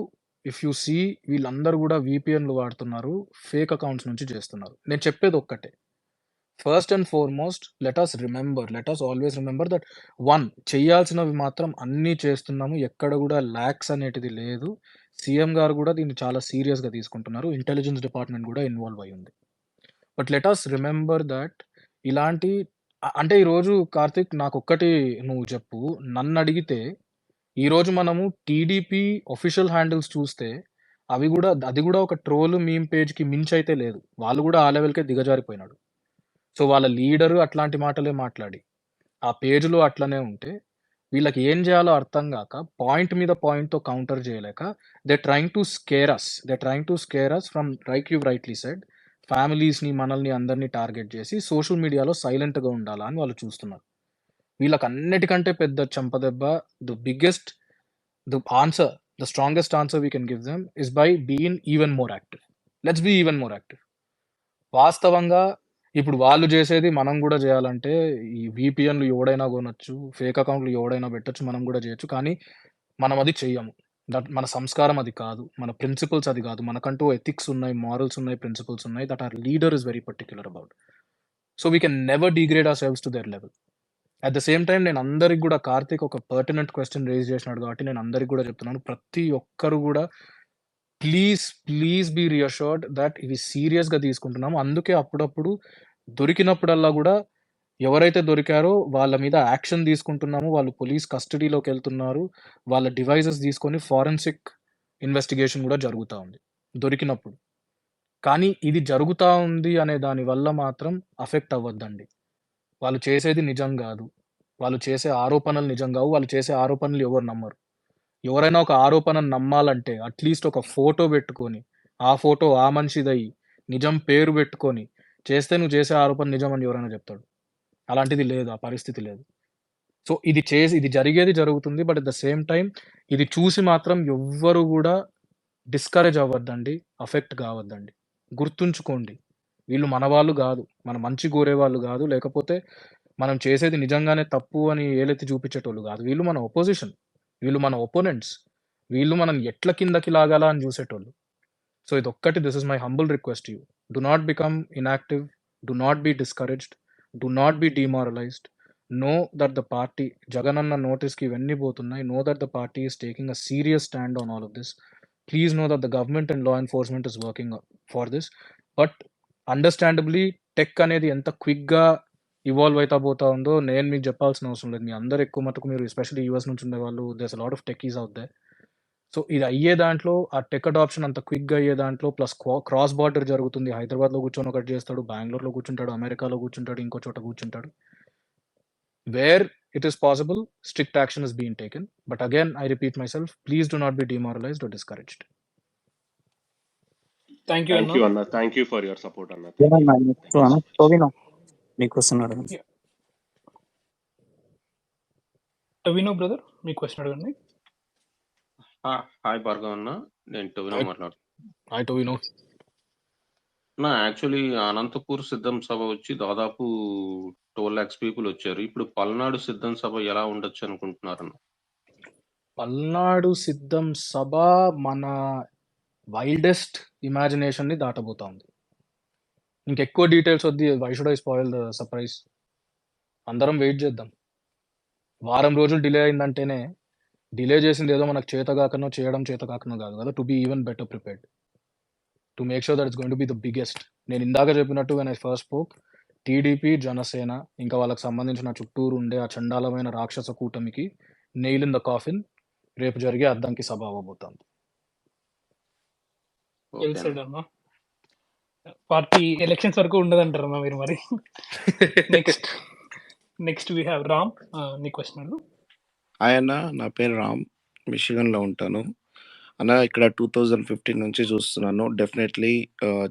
ఇఫ్ యూ సీ, వీళ్ళందరూ కూడా విపిఎన్లు వాడుతున్నారు, ఫేక్ అకౌంట్స్ నుంచి చేస్తున్నారు. నేను చెప్పేది ఒక్కటే, first and foremost let us always remember that చేయాల్సినవి మాత్రం అన్నీ చేస్తున్నాము, ఎక్కడ కూడా ల్యాక్స్ అనేటిది లేదు. సీఎం గారు కూడా దీన్ని చాలా సీరియస్గా తీసుకుంటున్నారు, ఇంటెలిజెన్స్ డిపార్ట్మెంట్ కూడా ఇన్వాల్వ్ అయి ఉంది. But let us remember that ఇలాంటి అంటే ఈరోజు కార్తిక్, నాకొక్కటి నువ్వు చెప్పు, నన్ను అడిగితే ఈరోజు మనము టీడీపీ ఒఫిషియల్ హ్యాండిల్స్ చూస్తే అది కూడా ఒక ట్రోల్ మీమ్ పేజ్కి మించి అయితే లేదు. వాళ్ళు కూడా ఆ లెవెల్కే దిగజారిపోయినాడు. సో వాళ్ళ లీడరు అట్లాంటి మాటలే మాట్లాడి ఆ పేజ్లో అట్లనే ఉంటే వీళ్ళకి ఏం చేయాలో అర్థం కాక, పాయింట్ మీద పాయింట్తో కౌంటర్ చేయలేక, they trying to scare us from, you rightly said, ఫ్యామిలీస్ని, మనల్ని, అందరినీ టార్గెట్ చేసి సోషల్ మీడియాలో సైలెంట్గా ఉండాలా అని వాళ్ళు చూస్తున్నారు. వీళ్ళకి అన్నిటికంటే పెద్ద చంపదెబ్బ, the strongest answer we can give them is by being even more active. Let's be even more active. వాస్తవంగా ఇప్పుడు వాళ్ళు చేసేది మనం కూడా చేయాలంటే, ఈ విపిఎన్లు ఎవడైనా కొనొచ్చు, ఫేక్ అకౌంట్లు ఎవడైనా పెట్టొచ్చు, మనం కూడా చేయొచ్చు. కానీ మనం అది చెయ్యము. మన సంస్కారం అది కాదు, మన ప్రిన్సిపల్స్ అది కాదు. మనకంటూ ఎథిక్స్ ఉన్నాయి, మారల్స్ ఉన్నాయి, ప్రిన్సిపల్స్ ఉన్నాయి, that our leader is very particular about. So we can never degrade ourselves to their level. At the same time నేను అందరికి కూడా, కార్తిక్ ఒక పర్టినెంట్ క్వశ్చన్ రేజ్ చేసినాడు కాబట్టి నేను అందరికి కూడా చెప్తున్నాను, ప్రతి ఒక్కరు కూడా ప్లీజ్ బీ రిఅష్యూర్డ్ దట్ ఇవి సీరియస్గా తీసుకుంటున్నాము. అందుకే అప్పుడప్పుడు దొరికినప్పుడల్లా కూడా ఎవరైతే దొరికారో వాళ్ళ మీద యాక్షన్ తీసుకుంటున్నాము. వాళ్ళు పోలీస్ కస్టడీలోకి వెళ్తున్నారు, వాళ్ళ డివైజెస్ తీసుకొని ఫారెన్సిక్ ఇన్వెస్టిగేషన్ కూడా జరుగుతూ ఉంది దొరికినప్పుడు. కానీ ఇది జరుగుతూ ఉంది అనే దాని వల్ల మాత్రం అఫెక్ట్ అవ్వద్దండి. వాళ్ళు చేసేది నిజం కాదు, వాళ్ళు చేసే ఆరోపణలు నిజం కావు, వాళ్ళు చేసే ఆరోపణలు ఎవరు నమ్మరు. ఎవరైనా ఒక ఆరోపణను నమ్మాలంటే అట్లీస్ట్ ఒక ఫోటో పెట్టుకొని, ఆ ఫోటో ఆ మనిషిదయ్యి, నిజం పేరు పెట్టుకొని చేస్తే నువ్వు చేసే ఆరోపణ నిజం అని ఎవరైనా చెప్తాడు. అలాంటిది లేదు, ఆ పరిస్థితి లేదు. సో ఇది జరిగేది జరుగుతుంది. But at the same time ఇది చూసి మాత్రం ఎవ్వరు కూడా డిస్కరేజ్ అవ్వద్దండి, అఫెక్ట్ కావద్దండి. గుర్తుంచుకోండి, వీళ్ళు మన వాళ్ళు కాదు, మన మంచి కోరే వాళ్ళు కాదు, లేకపోతే మనం చేసేది నిజంగానే తప్పు అని ఏలెత్తి చూపించేటోళ్ళు కాదు. వీళ్ళు మన ఒపోజిషన్, వీళ్ళు మన ఒపోనెంట్స్, వీళ్ళు మనం ఎట్ల కిందకి లాగాలా అని చూసేటోళ్ళు. సో ఇదొక్కటి, this is my humble request you, do not become inactive, do not be discouraged, do not be demoralised. Know that the party, Jagananna నోటీస్కి ఇవన్నీ పోతున్నాయి, know that the party is taking a serious stand on all of this. Please know that the government and law enforcement is working for this. But understandably tech అనేది ఎంత క్విక్గా evolve అవుతా పోతా ఉందో నేను మీకు చెప్పాల్సిన అవసరం లేదు. మీ అందరు ఎక్కువ మటుకు, మీరు ఎస్పెషల్లీ యూఎస్ నుంచి ఉండే వాళ్ళు, there's a lot of techies out they. So ఇది అయ్యే దాంట్లో, ఆ టెక్ అడాప్షన్ అంత క్విక్గా అయ్యే దాంట్లో, ప్లస్ క్రాస్ బార్డర్ జరుగుతుంది. హైదరాబాద్లో కూర్చొని ఒకటి చేస్తాడు, బెంగళూరులో కూర్చుంటాడు, అమెరికాలో కూర్చుంటాడు, ఇంకో చోట కూర్చుంటాడు. Where it is possible, strict action is being taken. But again I repeat myself, please do not be demoralised or discouraged. Thank you thank you అన్న, thank you for your support అన్న. Tovino brother, మీ question అడగండి. Hi Bhargav అన్న, నేను టొవినో మాట్లాడుతున్నాను. Hi Tovino. Actually Anantapur సిద్ధం సభ వచ్చి దాదాపు 12 lakhs పీపుల్ వచ్చారు. ఇప్పుడు పల్నాడు సిద్ధం సభ ఎలా ఉండొచ్చు అనుకుంటున్నారన్న? పల్నాడు సిద్ధం సభ మన వైల్డెస్ట్ ఇమాజినేషన్ని దాటబోతా ఉంది. ఇంకెక్కువ డీటెయిల్స్ వద్ది, why should I spoil the surprise? అందరం వెయిట్ చేద్దాం. వారం రోజులు డిలే అయిందంటేనే, డిలే చేసింది ఏదో మనకు చేతగాకనో, చేయడం చేతకాకనో కాదు కదా! To be even better prepared. To make sure that it's going to be the biggest. నేను ఇందాక చెప్పినట్టు when I first spoke, TDP, Janasena ఇంకా వాళ్ళకి సంబంధించిన చుట్టూరు ఉండే ఆ చండాలమైన రాక్షస కూటమికి నెయిల్ ఇన్ ద కాఫిన్ రేపు జరిగే అద్దంకి సభ అవ్వబోతోంది. వెల్ ఓకే సెడ్ అన్న. అన్న. పార్టీ ఎలక్షన్స్ వరకు ఉండదంటారన్నా మీరు మరి. Next we have Ram. నీ క్వశ్చన్ అన్న. హాయ్ అన్న, నా పేరు రామ్, మిషిగన్లో ఉంటాను అన్న. ఇక్కడ 2015 నుంచి చూస్తున్నాను. డెఫినెట్లీ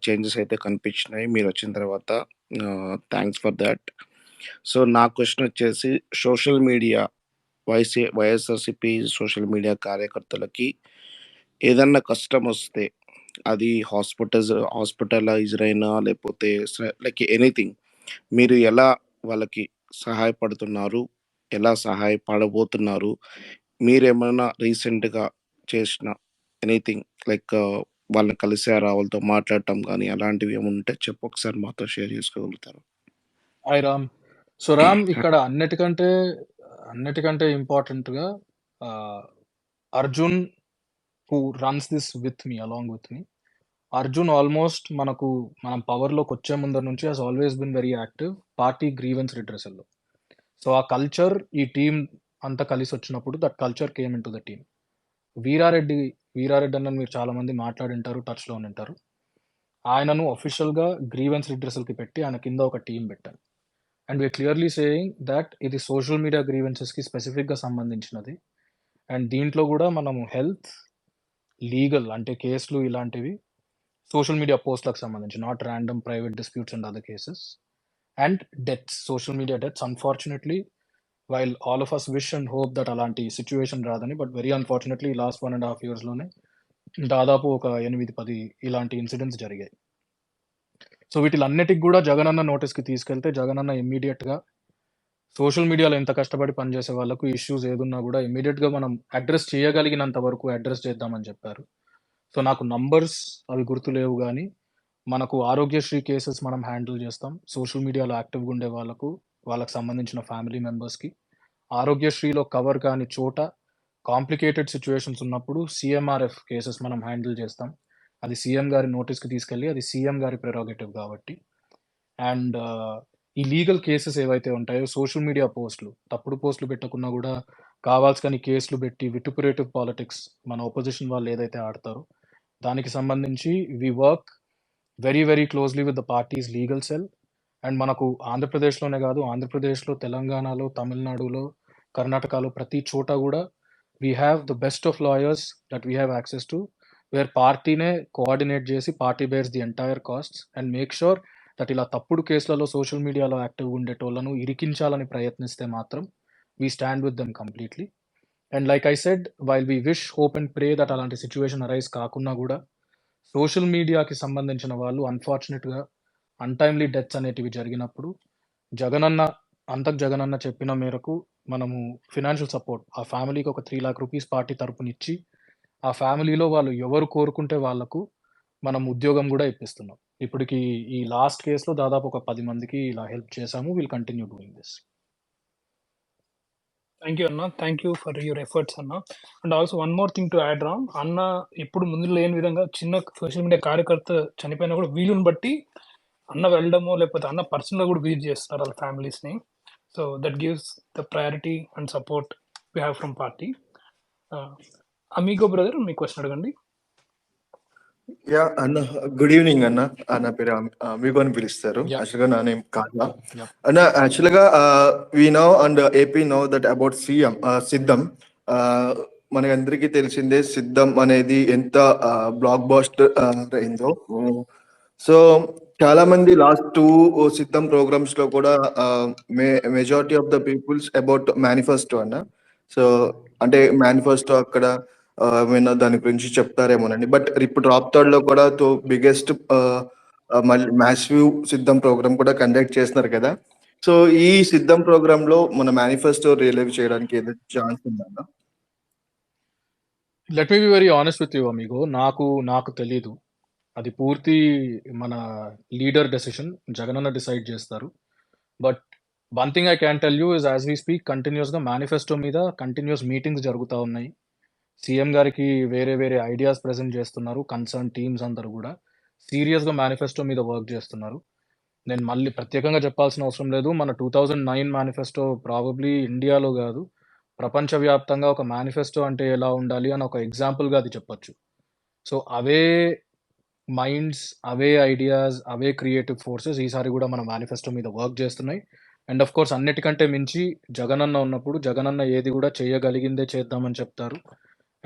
చేంజెస్ అయితే కనిపించినాయి మీరు వచ్చిన తర్వాత. Thanks for that. సో నా క్వశ్చన్ వచ్చేసి, social media YSRCP social media కార్యకర్తలకి ఏదన్నా కష్టం వస్తే, అది హాస్పిటలైజ్డ్ అయినా లేకపోతే లైక్ ఎనీథింగ్, మీరు ఎలా వాళ్ళకి సహాయపడుతున్నారు, ఎలా సహాయపడబోతున్నారు, మీరేమైనా రీసెంట్గా చేసిన ఎనీథింగ్ లైక్ వాళ్ళని కలిసారా, వాళ్ళతో మాట్లాడటం కానీ అలాంటివి ఏమైనా ఉంటే చెప్పు, ఒకసారి మాతో షేర్ చేసుకోగలుగుతారు. హాయ్ రామ్. సో రామ్, ఇక్కడ అన్నిటికంటే ఇంపార్టెంట్గా Arjun who runs this with me, along with me, Arjun almost మనం పవర్లోకి వచ్చే ముందర నుంచి has always been very active party grievance రిడ్రెసల్లో. సో ఆ కల్చర్ ఈ టీం అంతా కలిసి వచ్చినప్పుడు that culture came into the team. Veerareddy అన్నని మీరు చాలా మంది మాట్లాడింటారు, టచ్లో ఉంటారు. ఆయనను అఫీషియల్గా గ్రీవెన్స్ రిడ్రెసల్కి పెట్టి ఆయన కింద ఒక టీం పెట్టాను. And we're clearly saying that ఇది సోషల్ మీడియా గ్రీవెన్సెస్కి స్పెసిఫిక్గా సంబంధించినది. అండ్ దీంట్లో కూడా మనము హెల్త్, లీగల్ అంటే కేసులు ఇలాంటివి, సోషల్ మీడియా పోస్ట్లకు సంబంధించి, not random private disputes and other cases, and deaths, social media deaths. Unfortunately while all of us wish and hope that అలాంటి సిచ్యువేషన్ రాదని, బట్ వెరీ అన్ఫార్చునేట్లీ లాస్ట్ 1.5 yearsలోనే దాదాపు ఒక 8-10 ఇలాంటి ఇన్సిడెంట్స్ జరిగాయి. సో వీటిలన్నిటికి కూడా జగనన్న నోటీస్కి తీసుకెళ్తే జగనన్న ఇమ్మీడియట్గా సోషల్ మీడియాలో ఎంత కష్టపడి పనిచేసే వాళ్ళకు ఇష్యూస్ ఏదున్నా కూడా ఇమ్మీడియట్గా మనం అడ్రస్ చేయగలిగినంత వరకు అడ్రస్ చేద్దామని చెప్పారు. సో నాకు నంబర్స్ అవి గుర్తులేవు, కానీ మనకు ఆరోగ్యశ్రీ కేసెస్ మనం హ్యాండిల్ చేస్తాం. సోషల్ మీడియాలో యాక్టివ్గా ఉండే వాళ్ళకు సంబంధించిన ఫ్యామిలీ మెంబర్స్కి ఆరోగ్యశ్రీలో కవర్ కాని చోట కాంప్లికేటెడ్ సిచ్యువేషన్స్ ఉన్నప్పుడు సిఎంఆర్ఎఫ్ కేసెస్ మనం హ్యాండిల్ చేస్తాం. అది సీఎం గారి నోటీస్కి తీసుకెళ్ళి, అది సీఎం గారి ప్రెరోగేటివ్ కాబట్టి. అండ్ ఈ లీగల్ కేసెస్ ఏవైతే ఉంటాయో, సోషల్ మీడియా పోస్టులు, తప్పుడు పోస్టులు పెట్టకున్నా కూడా కావాల్సిన కేసులు పెట్టి విటుపురేటివ్ పాలిటిక్స్ మన ఒపోజిషన్ వాళ్ళు ఏదైతే ఆడతారో దానికి సంబంధించి we work very very closely with the parties legal cell. And మనకు ఆంధ్రప్రదేశ్లోనే కాదు, ఆంధ్రప్రదేశ్లో, తెలంగాణలో, తమిళనాడులో, కర్ణాటకలో ప్రతి చోట కూడా we have the best of lawyers that we have access to, where పార్టీనే కోఆర్డినేట్ చేసి party bears the entire costs and make sure that ఇలా తప్పుడు కేసులలో సోషల్ మీడియాలో యాక్టివ్గా ఉండేటోళ్లను ఇరికించాలని ప్రయత్నిస్తే మాత్రం we stand with them completely. And like I said, while we wish, hope and pray that అలాంటి సిచ్యువేషన్ అరైజ్ కాకుండా కూడా సోషల్ మీడియాకి సంబంధించిన వాళ్ళు అన్ఫార్చునేట్గా అన్టైమ్లీ డెత్స్ అనేటివి జరిగినప్పుడు జగనన్న చెప్పిన మేరకు మనము ఫినాన్షియల్ సపోర్ట్ ఆ ఫ్యామిలీకి ఒక 3 lakh rupees పార్టీ తరపునిచ్చి, ఆ ఫ్యామిలీలో వాళ్ళు ఎవరు కోరుకుంటే వాళ్ళకు మనం ఉద్యోగం కూడా ఇప్పిస్తున్నాం. ఇప్పటికి ఈ లాస్ట్ కేసులో దాదాపు ఒక 10 మందికి ఇలా హెల్ప్ చేశాము. Will continue doing this. Thank you అన్న. Thank you for your efforts అన్న. And also one more thing to add Ram. అన్న ఎప్పుడు ముందు లేని విధంగా చిన్న సోషల్ మీడియా కార్యకర్త చనిపోయినా కూడా వీలుని బట్టి అన్న వెళ్ళడము, లేకపోతే అన్న పర్సనల్గా కూడా విజిట్ చేస్తున్నారు వాళ్ళ ఫ్యామిలీస్ని. So that gives the priority and support we have from party. Amigo brother, మీ క్వశ్చన్ అడగండి. యా అన్న, గుడ్ ఈవినింగ్ అన్న. నా పేరు మీకు అని పిలుస్తారు. Yeah. యాక్చువల్గా నా నేమ్ కాదా Yeah. అన్న. యాక్చువల్గా we know and AP know that about CM Siddham. మనకందరికీ తెలిసిందే సిద్ధం అనేది ఎంత బ్లాక్ బాస్టర్ అయిందో. సో చాలా మంది లాస్ట్ 2 సిద్ధం ప్రోగ్రామ్స్ లో కూడా majority of the peoples about manifesto అన్న. సో అంటే మేనిఫెస్టో అక్కడ ఏమైనా దాని గురించి చెప్తారేమోనండి. బట్ ఇప్పుడు టాప్ థర్డ్ లో కూడా బిగ్గెస్ట్ మళ్ళీ మ్యాసివ్ సిద్ధం ప్రోగ్రామ్ కూడా కండక్ట్ చేస్తున్నారు కదా. సో ఈ సిద్ధం ప్రోగ్రామ్ లో మన మేనిఫెస్టో రియలైజ్ చేయడానికి ఏదైనా ఛాన్స్ ఉందా? Let me be very honest with you amigo. నాకు తెలీదు, అది పూర్తి మన లీడర్ డెసిషన్, జగనన్న డిసైడ్ చేస్తారు. But one thing I can tell you is as we speak కంటిన్యూస్గా మేనిఫెస్టో మీద కంటిన్యూస్ మీటింగ్స్ జరుగుతూ ఉన్నాయి. సీఎం గారికి వేరే వేరే ఐడియాస్ ప్రెజెంట్ చేస్తున్నారు. కన్సర్న్ టీమ్స్ అందరూ కూడా సీరియస్గా మేనిఫెస్టో మీద వర్క్ చేస్తున్నారు. నేను మళ్ళీ ప్రత్యేకంగా చెప్పాల్సిన అవసరం లేదు. మన 2009 మేనిఫెస్టో ప్రాబబ్లీ ఇండియాలో కాదు, ప్రపంచవ్యాప్తంగా ఒక మేనిఫెస్టో అంటే ఎలా ఉండాలి అని ఒక ఎగ్జాంపుల్గా అది చెప్పొచ్చు. సో అవే మైండ్స్, అవే ఐడియాస్, అవే క్రియేటివ్ ఫోర్సెస్ ఈసారి కూడా మన మేనిఫెస్టో మీద వర్క్ చేస్తున్నాయి. అండ్ ఆఫ్ కోర్స్ అన్నిటికంటే మించి జగనన్న ఉన్నప్పుడు జగనన్న ఏది కూడా చేయగలిగిందే చేద్దామని చెప్తారు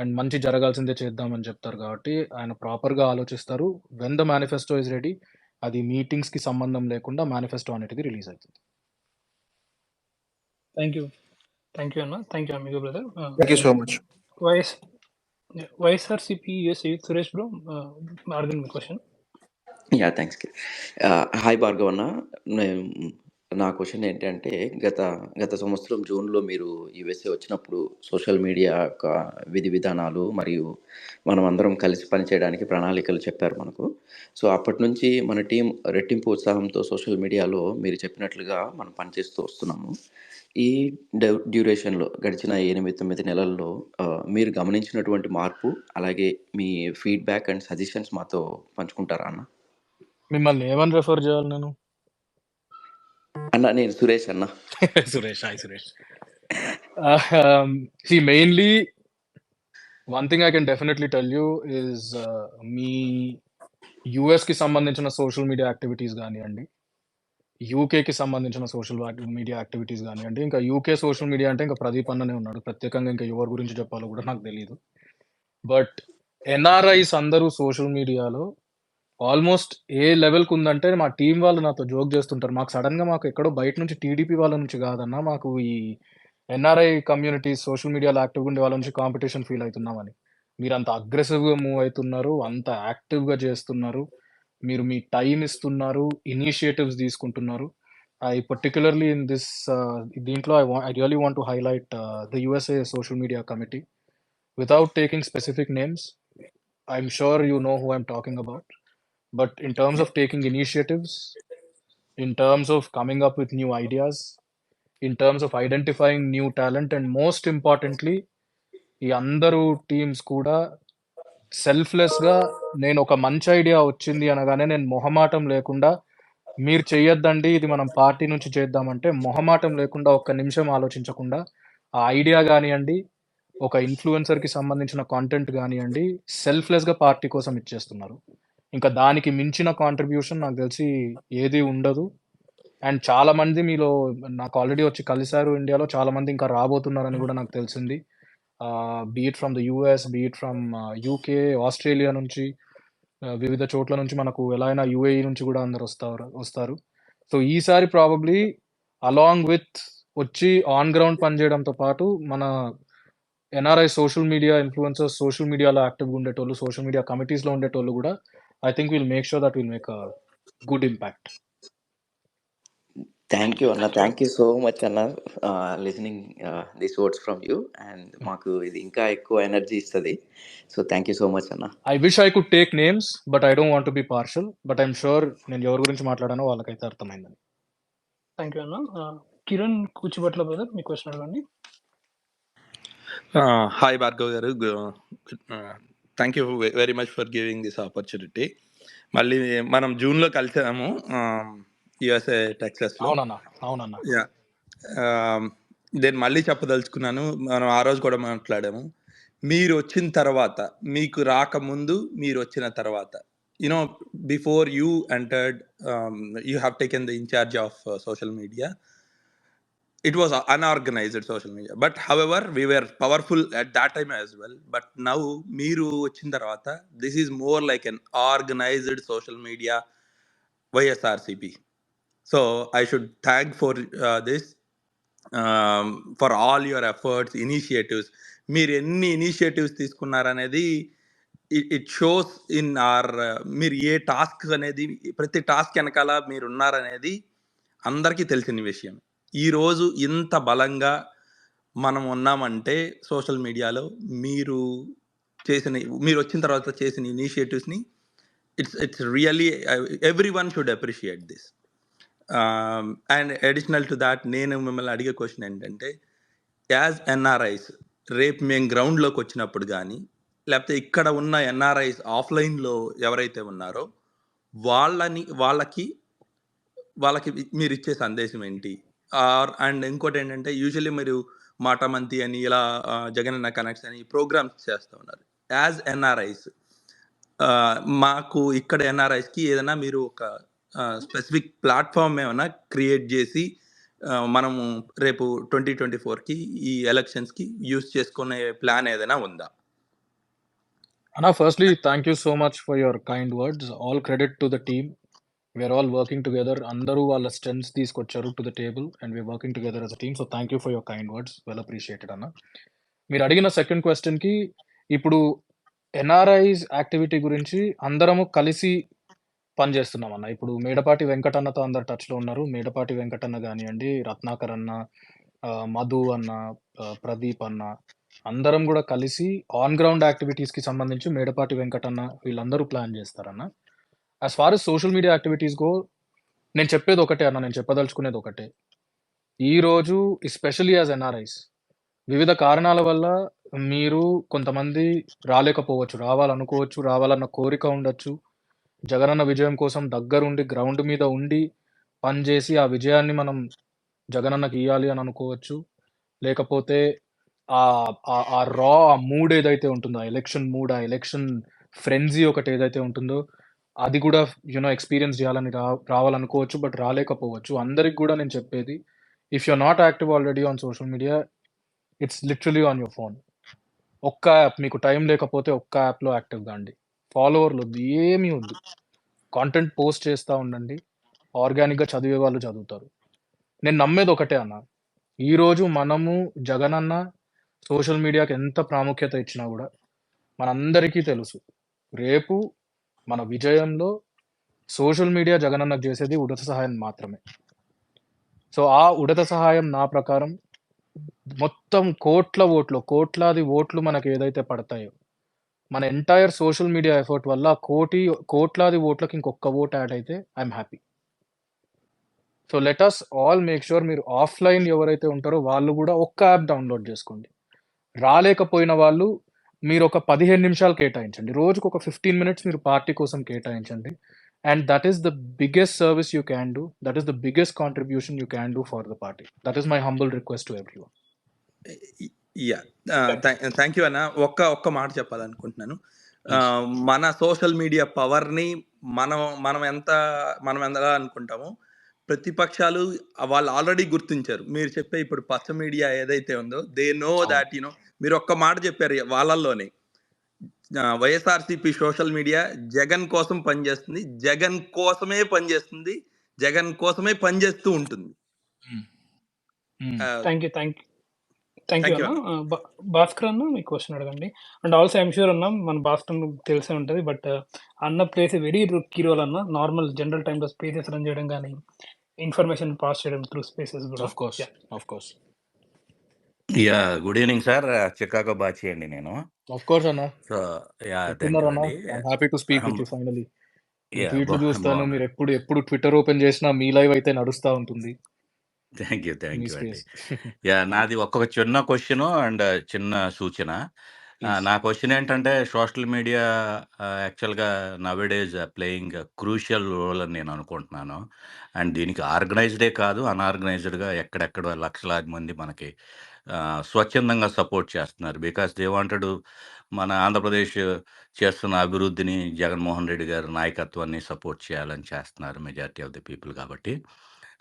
అండ్ మంచి జరగాల్సిందే చేద్దామని చెప్తారు. కాబట్టి ఆయన ప్రాపర్గా ఆలోచిస్తారు. When the manifesto is ready, అది మీటింగ్స్కి సంబంధం లేకుండా మేనిఫెస్టో అనేది రిలీజ్ అవుతుంది. థ్యాంక్ యూ అన్న. Thank you amigo brother. Thank you so much. YSRCP US youth Suresh bro, అడగండి మీ question. Yeah thanks. Hi Bhargav అన్న. నా క్వశ్చన్ ఏంటంటే గత సంవత్సరం జూన్లో మీరు యుఎస్ఏ వచ్చినప్పుడు సోషల్ మీడియా యొక్క విధి విధానాలు మరియు మనం అందరం కలిసి పనిచేయడానికి ప్రణాళికలు చెప్పారు మనకు. సో అప్పటి నుంచి మన టీం రెట్టింపు ఉత్సాహంతో సోషల్ మీడియాలో మీరు చెప్పినట్లుగా మనం పనిచేస్తూ వస్తున్నాము. ఈ డ్యూరేషన్లో గడిచిన 8-9 నెలల్లో మీరు గమనించినటువంటి మార్పు, అలాగే మీ ఫీడ్బ్యాక్ అండ్ సజెషన్స్ మాతో పంచుకుంటారా అన్న? మిమ్మల్ని ఏమని రెఫర్ చేయాలి నేను? అన్న నేను సురేష్ అన్న. Suresh, hi Suresh. See, mainly one thing I can definitely tell you is మీ యూఎస్కి సంబంధించిన సోషల్ మీడియా యాక్టివిటీస్ కానివ్వండి, యూకేకి సంబంధించిన సోషల్ మీడియా యాక్టివిటీస్ కానివ్వండి, ఇంకా యూకే సోషల్ మీడియా అంటే ఇంకా ప్రదీప్ అన్ననే ఉన్నాడు. ప్రత్యేకంగా ఇంకా ఎవరి గురించి చెప్పాలో కూడా నాకు తెలియదు. బట్ ఎన్ఆర్ఐస్ అందరూ సోషల్ మీడియాలో ఆల్మోస్ట్ ఏ లెవెల్కి ఉందంటే, మా టీం వాళ్ళు నాతో జోక్ చేస్తుంటారు, మాకు సడన్గా మాకు ఎక్కడో బయట నుంచి టీడీపీ వాళ్ళ నుంచి కాదన్నా, మాకు ఈ ఎన్ఆర్ఐ కమ్యూనిటీ సోషల్ మీడియాలో యాక్టివ్గా ఉండే వాళ్ళ నుంచి కాంపిటీషన్ ఫీల్ అవుతున్నామని. మీరు అంత అగ్రెసివ్గా మూవ్ అవుతున్నారు, అంత యాక్టివ్గా చేస్తున్నారు, మీరు మీ టైం ఇస్తున్నారు, ఇనిషియేటివ్స్ తీసుకుంటున్నారు. ఐ పర్టికులర్లీ ఇన్ దిస్ దీంట్లో I really want to highlight the USA social media committee. Without taking specific names, I'm sure you know who I'm talking about. But in terms of taking initiatives, in terms of coming up with new ideas, in terms of identifying new talent, and most importantly, ఈ అందరూ teams కూడా సెల్ఫ్లెస్గా నేను ఒక మంచి idea వచ్చింది అనగానే నేను మొహమాటం లేకుండా, మీరు చెయ్యొద్దండి ఇది మనం పార్టీ నుంచి చేద్దామంటే మొహమాటం లేకుండా ఒక్క నిమిషం ఆలోచించకుండా ఆ ఐడియా కానివ్వండి, ఒక ఇన్ఫ్లుయెన్సర్కి సంబంధించిన కాంటెంట్ కానివ్వండి, సెల్ఫ్లెస్గా పార్టీ కోసం ఇచ్చేస్తున్నారు. ఇంకా దానికి మించిన కాంట్రిబ్యూషన్ నాకు తెలిసి ఏది ఉండదు. అండ్ చాలామంది మీలో నాకు ఆల్రెడీ వచ్చి కలిశారు ఇండియాలో, చాలామంది ఇంకా రాబోతున్నారని కూడా నాకు తెలిసింది. Beat from the US, beat from UK, Australia నుంచి, వివిధ చోట్ల నుంచి, మనకు ఎలా అయినా యూఏఈ నుంచి కూడా అందరు వస్తారు. సో ఈసారి ప్రాబబ్లీ అలాంగ్ విత్ వచ్చి ఆన్ గ్రౌండ్ పనిచేయడంతో పాటు మన NRI social media influencers, social మీడియాలో యాక్టివ్గా ఉండేటోళ్ళు, సోషల్ మీడియా కమిటీస్లో ఉండేటోళ్ళు కూడా I think we'll make sure that we'll make a good impact. Thank you Anna. Thank you so much Anna, listening these words from you, and మాకు ఇది ఇంకా ఎక్కువ energy ఇస్తుంది. So thank you so much Anna. I wish I could take names, but I don't want to be partial. But I'm sure నేను ఎవరి గురించి మాట్లాడానో వాళ్ళకైతే అర్థమైందని. థ్యాంక్ యూ అన్న. కిరణ్ కూచిపట్ల బ్రదర్, మీ క్వశ్చన్ అడగండి. హాయ్ భార్గవ్ గారు, thank you very much for giving this opportunity. మళ్ళీ మనం జూన్లో కలిసాము యుఎస్ఏ టెక్సాస్లో. అవునన్నా. యా, నేను మళ్ళీ చెప్పదలుచుకున్నాను, మనం ఆ రోజు కూడా మాట్లాడాము. మీరు వచ్చిన తర్వాత, మీకు రాకముందు, మీరు వచ్చిన తర్వాత, you know before you entered, you have taken the incharge of social media. It was unorganized social media, but however we were powerful at that time as well. But now meeru vachin tarvata, this is more like an organized social media YSRCP. So I should thank for this, for all your efforts, initiatives. Meer enni initiatives తీసుకున్నారనేది it shows in our మీరు ఏ task అనేది, ప్రతి task వెనకాల మీరు ఉన్నారనేది అందరికీ తెలిసిన విషయం. ఈరోజు ఇంత బలంగా మనం ఉన్నామంటే సోషల్ మీడియాలో మీరు వచ్చిన తర్వాత చేసిన ఇనిషియేటివ్స్ని, it's really every one should appreciate this. And additional to that నేను మిమ్మల్ని అడిగే క్వశ్చన్ ఏంటంటే, యాజ్ ఎన్ఆర్ఐస్ రేపు మేము గ్రౌండ్లోకి వచ్చినప్పుడు కానీ, లేకపోతే ఇక్కడ ఉన్న ఎన్ఆర్ఐస్ ఆఫ్లైన్లో ఎవరైతే ఉన్నారో వాళ్ళకి మీరు ఇచ్చే సందేశం ఏంటి? అండ్ ఇంకోటి ఏంటంటే, యూజువల్లీ మీరు మాటమంతి అని ఇలా జగనన్న కనెక్ట్స్ అని ప్రోగ్రామ్స్ చేస్తూ ఉన్నారు. యాజ్ ఎన్ఆర్ఐస్ మాకు ఇక్కడ ఎన్ఆర్ఐస్కి ఏదైనా మీరు ఒక స్పెసిఫిక్ ప్లాట్ఫామ్ ఏమైనా క్రియేట్ చేసి మనము రేపు 2024కి ఈ ఎలక్షన్స్కి యూజ్ చేసుకునే ప్లాన్ ఏదైనా ఉందా? Anna, firstly, thank you so much for your kind words. All credit to the team. We are all working together. Andaru వాళ్ళ strengths తీసుకొచ్చారు to the table and we are working together as a team. So thank you for your kind words. Well appreciated, Anna. మీరు అడిగిన second క్వశ్చన్కి, ఇప్పుడు NRIs activity గురించి అందరము కలిసి పనిచేస్తున్నాం అన్న. ఇప్పుడు మేడపాటి వెంకటన్నతో అందరు టచ్లో ఉన్నారు. మేడపాటి వెంకటన్న కానివ్వండి, రత్నాకర్ అన్న, మధు అన్న, ప్రదీప్ అన్న, అందరం కూడా కలిసి ఆన్ గ్రౌండ్ యాక్టివిటీస్కి సంబంధించి మేడపాటి వెంకటన్న వీళ్ళందరూ ప్లాన్ చేస్తారన్న. As far as social media activities go, నేను చెప్పేది ఒకటే అన్న, నేను చెప్పదలుచుకునేది ఒకటే. ఈరోజు ఎస్పెషల్లీ యాజ్ ఎన్ఆర్ఐస్ వివిధ కారణాల వల్ల మీరు కొంతమంది రాలేకపోవచ్చు, రావాలనుకోవచ్చు, రావాలన్న కోరిక ఉండొచ్చు. జగనన్న విజయం కోసం దగ్గరుండి గ్రౌండ్ మీద ఉండి పనిచేసి ఆ విజయాన్ని మనం జగనన్నకి ఇవ్వాలి అని అనుకోవచ్చు. లేకపోతే ఆ రా మూడ్ ఏదైతే ఉంటుందో, ఆ ఎలక్షన్ మూడ్, ఆ ఎలక్షన్ ఫ్రెంజీ ఒకటి ఏదైతే ఉంటుందో అది కూడా ఎక్స్పీరియన్స్ చేయాలని రావాలనుకోవచ్చు, బట్ రాలేకపోవచ్చు. అందరికి కూడా నేను చెప్పేది, if you are not active already on social media, it's literally on your phone. ఒక్క యాప్, మీకు టైం లేకపోతే ఒక్క యాప్లో యాక్టివ్ కాండి. ఫాలోవర్లు వద్దు, ఏమీ వద్దు. కాంటెంట్ పోస్ట్ చేస్తూ ఉండండి. ఆర్గానిక్గా చదివే వాళ్ళు చదువుతారు. నేను నమ్మేది ఒకటే అన్న, ఈరోజు మనము జగనన్న సోషల్ మీడియాకి ఎంత ప్రాముఖ్యత ఇచ్చినా కూడా మనందరికీ తెలుసు, రేపు మన విజయంలో సోషల్ మీడియా జగనన్నకు చేసేది ఉడత సహాయం మాత్రమే. సో ఆ ఉడత సహాయం నా ప్రకారం మొత్తం కోట్లాది ఓట్లు మనకు ఏదైతే పడతాయో, మన ఎంటైర్ సోషల్ మీడియా ఎఫర్ట్ వల్ల కోట్లాది ఓట్లకు ఇంకొక ఓట్ యాడ్ అయితే I'm happy. So let us all make sure, మీరు ఆఫ్లైన్ ఎవరైతే ఉంటారో వాళ్ళు కూడా ఒక్క యాప్ డౌన్లోడ్ చేసుకోండి. రాలేకపోయిన వాళ్ళు మీరు ఒక 15 నిమిషాలు కేటాయించండి. రోజుకు ఒక 15 మినిట్స్ మీరు పార్టీ కోసం కేటాయించండి. And that is the biggest service you can do. That is the biggest contribution you can do for the party. That is my humble request to everyone. Yeah, thank you అన్న. ఒక్క మాట చెప్పాలనుకుంటున్నాను. మన social media పవర్ని మనం ఎలా అనుకుంటామో, ప్రతిపక్షాలు వాళ్ళు ఆల్రెడీ గుర్తించారు. మీరు చెప్పే ఇప్పుడు పచ్చ మీడియా ఏదైతే ఉందో, దే నో దాట్ మీరు ఒక్క మాట చెప్పారు వాళ్ళల్లోనే, వైఎస్ఆర్సీపీ సోషల్ మీడియా జగన్ కోసం పనిచేస్తుంది, జగన్ కోసమే పనిచేస్తుంది, జగన్ కోసమే పనిచేస్తూ ఉంటుంది. థ్యాంక్ యూ అన్న. భాస్కర్ అన్న, మీ క్వశ్చన్ అడగండి. అండ్ ఆల్సో ఐఎమ్ షూర్ అన్న, మన భాస్కర్ తెలిసే ఉంటుంది, బట్ అన్న ప్లేస్ వెరీ కీ రోల్ అన్న. నార్మల్ జనరల్ టైంలో స్పేసెస్ రన్ చేయడం కానీ, ఇన్ఫర్మేషన్ పాస్ చేయడం త్రూ స్పేసెస్ కూడా. Of course. Yeah, good evening sir. Chicago Bachi అండి నేను. ఆఫ్ కోర్స్ అన్న. సో యా, థ్యాంక్ యూ అండి. Happy to speak with you finally. ట్వీట్లు చూస్తాను, మీరు ఎప్పుడు ట్విట్టర్ ఓపెన్ చేసినా మీ లైవ్ అయితే నడుస్తూ ఉంటుంది. థ్యాంక్ యూ అండి. యా, నాది ఒక్కొక్క చిన్న క్వశ్చన్ అండ్ చిన్న సూచన. నా క్వశ్చన్ ఏంటంటే, సోషల్ మీడియా యాక్చువల్గా నవేడేస్ ప్లేయింగ్ క్రూషియల్ రోల్ అని నేను అనుకుంటున్నాను. అండ్ దీనికి ఆర్గనైజ్డే కాదు, అన్ఆర్గనైజ్డ్గా ఎక్కడెక్కడ లక్షలాది మంది మనకి స్వచ్ఛందంగా సపోర్ట్ చేస్తున్నారు. బికాస్ దే వాంటెడ్ మన ఆంధ్రప్రదేశ్ చేస్తున్న అభివృద్ధిని, జగన్మోహన్ రెడ్డి గారి నాయకత్వాన్ని సపోర్ట్ చేయాలని చేస్తున్నారు మెజారిటీ ఆఫ్ ది పీపుల్. కాబట్టి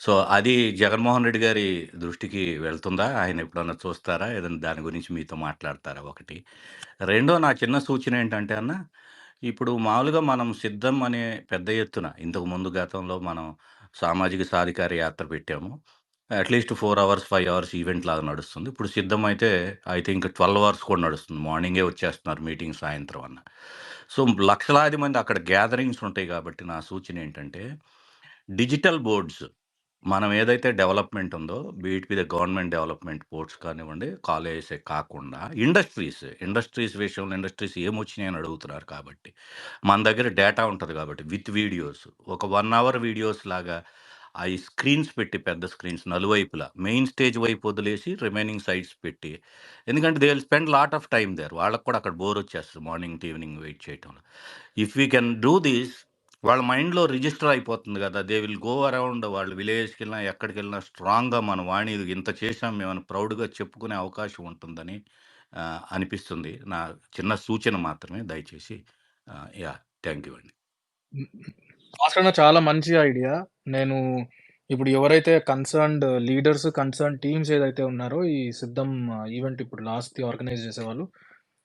సో అది జగన్మోహన్ రెడ్డి గారి దృష్టికి వెళ్తుందా? ఆయన ఎప్పుడన్నా చూస్తారా? ఏదైనా దాని గురించి మీతో మాట్లాడతారా? ఒకటి. రెండో నా చిన్న సూచన ఏంటంటే అన్న, ఇప్పుడు మామూలుగా మనం సిద్ధం అనే పెద్ద ఎత్తున ఇంతకు ముందు గతంలో మనం సామాజిక సాధికార యాత్ర పెట్టాము. అట్లీస్ట్ 4 hours 5 hours ఈవెంట్ లాగా నడుస్తుంది. ఇప్పుడు సిద్ధం అయితే ఐ థింక్ 12 hours కూడా నడుస్తుంది. మార్నింగే వచ్చేస్తున్నారు మీటింగ్, సాయంత్రం అన్న. సో లక్షలాది మంది అక్కడ గ్యాదరింగ్స్ ఉంటాయి. కాబట్టి నా సూచన ఏంటంటే, డిజిటల్ బోర్డ్స్ మనం ఏదైతే డెవలప్మెంట్ ఉందో, beat with government development boards కానివ్వండి, కాలేజెస్ కాకుండా ఇండస్ట్రీస్ విషయంలో ఇండస్ట్రీస్ ఏమొచ్చినాయి అని అడుగుతున్నారు. కాబట్టి మన దగ్గర డేటా ఉంటుంది. కాబట్టి విత్ వీడియోస్ ఒక 1 hour వీడియోస్ లాగా ఈ స్క్రీన్స్ పెట్టి పెద్ద స్క్రీన్స్ నలువైపులా మెయిన్ స్టేజ్ వైపు వదిలేసి రిమైనింగ్ సైడ్స్ పెట్టి, ఎందుకంటే they will spend lot of time there. వాళ్ళకి కూడా అక్కడ బోర్ వచ్చేస్తుంది మార్నింగ్ టు ఈవినింగ్ వెయిట్ చేయటంలో. If we can do this, వాళ్ళ మైండ్లో రిజిస్టర్ అయిపోతుంది కదా, దే విల్ గో అరౌండ్. వాళ్ళు విలేజ్కి వెళ్ళినా ఎక్కడికి వెళ్ళినా స్ట్రాంగ్గా మన వాణి ఇది ఇంత చేసాం మేమని ప్రౌడ్గా చెప్పుకునే అవకాశం ఉంటుందని అనిపిస్తుంది. నా చిన్న సూచన మాత్రమే, దయచేసి. యా, థ్యాంక్ యూ అండి. భాస్కర్ అన్న చాలా మంచి ఐడియా. నేను ఇప్పుడు ఎవరైతే కన్సర్న్డ్ లీడర్స్, కన్సర్న్ టీమ్స్ ఏదైతే ఉన్నారో ఈ సిద్ధం ఈవెంట్ ఇప్పుడు లాస్ట్‌ది ఆర్గనైజ్ చేసేవాళ్ళు,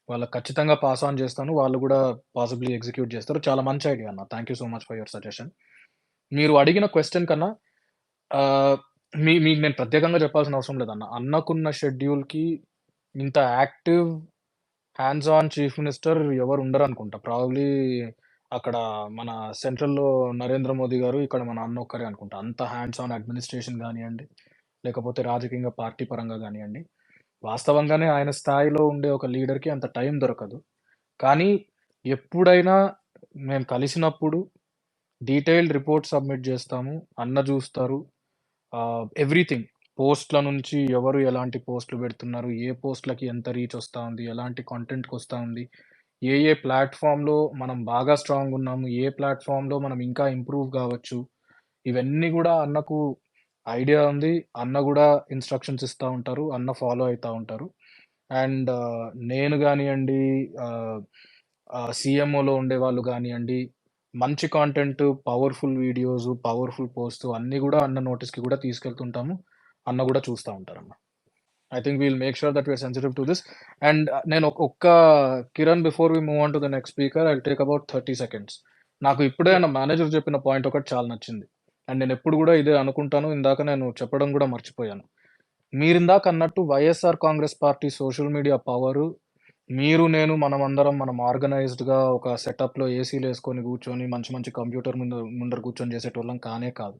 వాళ్ళకి ఖచ్చితంగా పాస్ ఆన్ చేస్తాను. వాళ్ళు కూడా పాసిబ్లీ ఎగ్జిక్యూట్ చేస్తారు. చాలా మంచి ఐడియా అన్న. Thank you so much for your suggestion. మీరు అడిగిన క్వెషన్ కన్నా ఆహ్, మీకు నేను ప్రత్యేకంగా చెప్పాల్సిన అవసరం లేదన్న. అన్నకున్న షెడ్యూల్‌కి ఇంత active hands on chief minister ఎవరు ఉండరనుకుంటా. ప్రాబబ్లీ అక్కడ మన సెంట్రల్‌లో నరేంద్ర మోదీ గారు, ఇక్కడ మన అన్న ఒక్కరే అనుకుంటా. అంత హ్యాండ్స్ ఆన్ అడ్మినిస్ట్రేషన్ గానియండి, లేకపోతే రాజకీయంగా పార్టీ పరంగా గానియండి. వాస్తవంగానే ఆయన స్థాయిలో ఉండే ఒక లీడర్‌కి అంత టైం దొరకదు. కానీ ఎప్పుడైనా మేము కలిసినప్పుడు డీటెయిల్డ్ రిపోర్ట్ సబ్మిట్ చేస్తాము. అన్న చూస్తారు. ఎవ్రీథింగ్ పోస్ట్‌ల నుంచి ఎవరు ఎలాంటి పోస్ట్‌లు పెడుతున్నారు, ఏ పోస్ట్‌లకి ఎంత రీచ్ వస్తా ఉంది, ఎలాంటి కంటెంట్‌కొస్తా ఉంది, ఏ ప్లాట్‌ఫామ్‌లో మనం బాగా స్ట్రాంగ్ ఉన్నాము, ఏ ప్లాట్‌ఫామ్‌లో మనం ఇంకా ఇంప్రూవ్ కావచ్చు. ఇవన్నీ గూడా అన్నకు ఐడియా ఉంది. అన్న గూడా ఇన్‌స్ట్రక్షన్స్ ఇస్తా ఉంటారు. అన్న ఫాలో అయితా ఉంటారు. అండ్ నేను గానియండి, ఆహ్, సీఎంఓలో ఉండేవాళ్ళు గానియండి, మంచి content, powerful videos, powerful post అన్నీ గూడా అన్న నోటీస్‌కి గూడా తీసుకెళ్తుంటాము. అన్న గూడా చూస్తా ఉంటారన్న. I think we'll make sure that we are sensitive to this. And నేను ఒక్క Kiran before we move on to the next speaker I will take about 30 seconds. నాకు ఇప్పుడే నా మేనేజర్ చెప్పిన పాయింట్ ఒకటి చాలా నచ్చింది. అండ్ నేను ఎప్పుడు గూడా ఇదే అనుకుంటాను. ఇందాక నేను చెప్పడం గూడా మర్చిపోయాను. మీరిందాక అన్నట్టు YSR Congress party social media power, నేను మనం ఆర్గనైజ్డ్‌గా ఒక సెటప్‌లో ఏసీలేసుకొని కూర్చొని మంచి మంచి కంప్యూటర్ ముందర కూర్చొని చేసేటోళ్ళం కానే కాదు.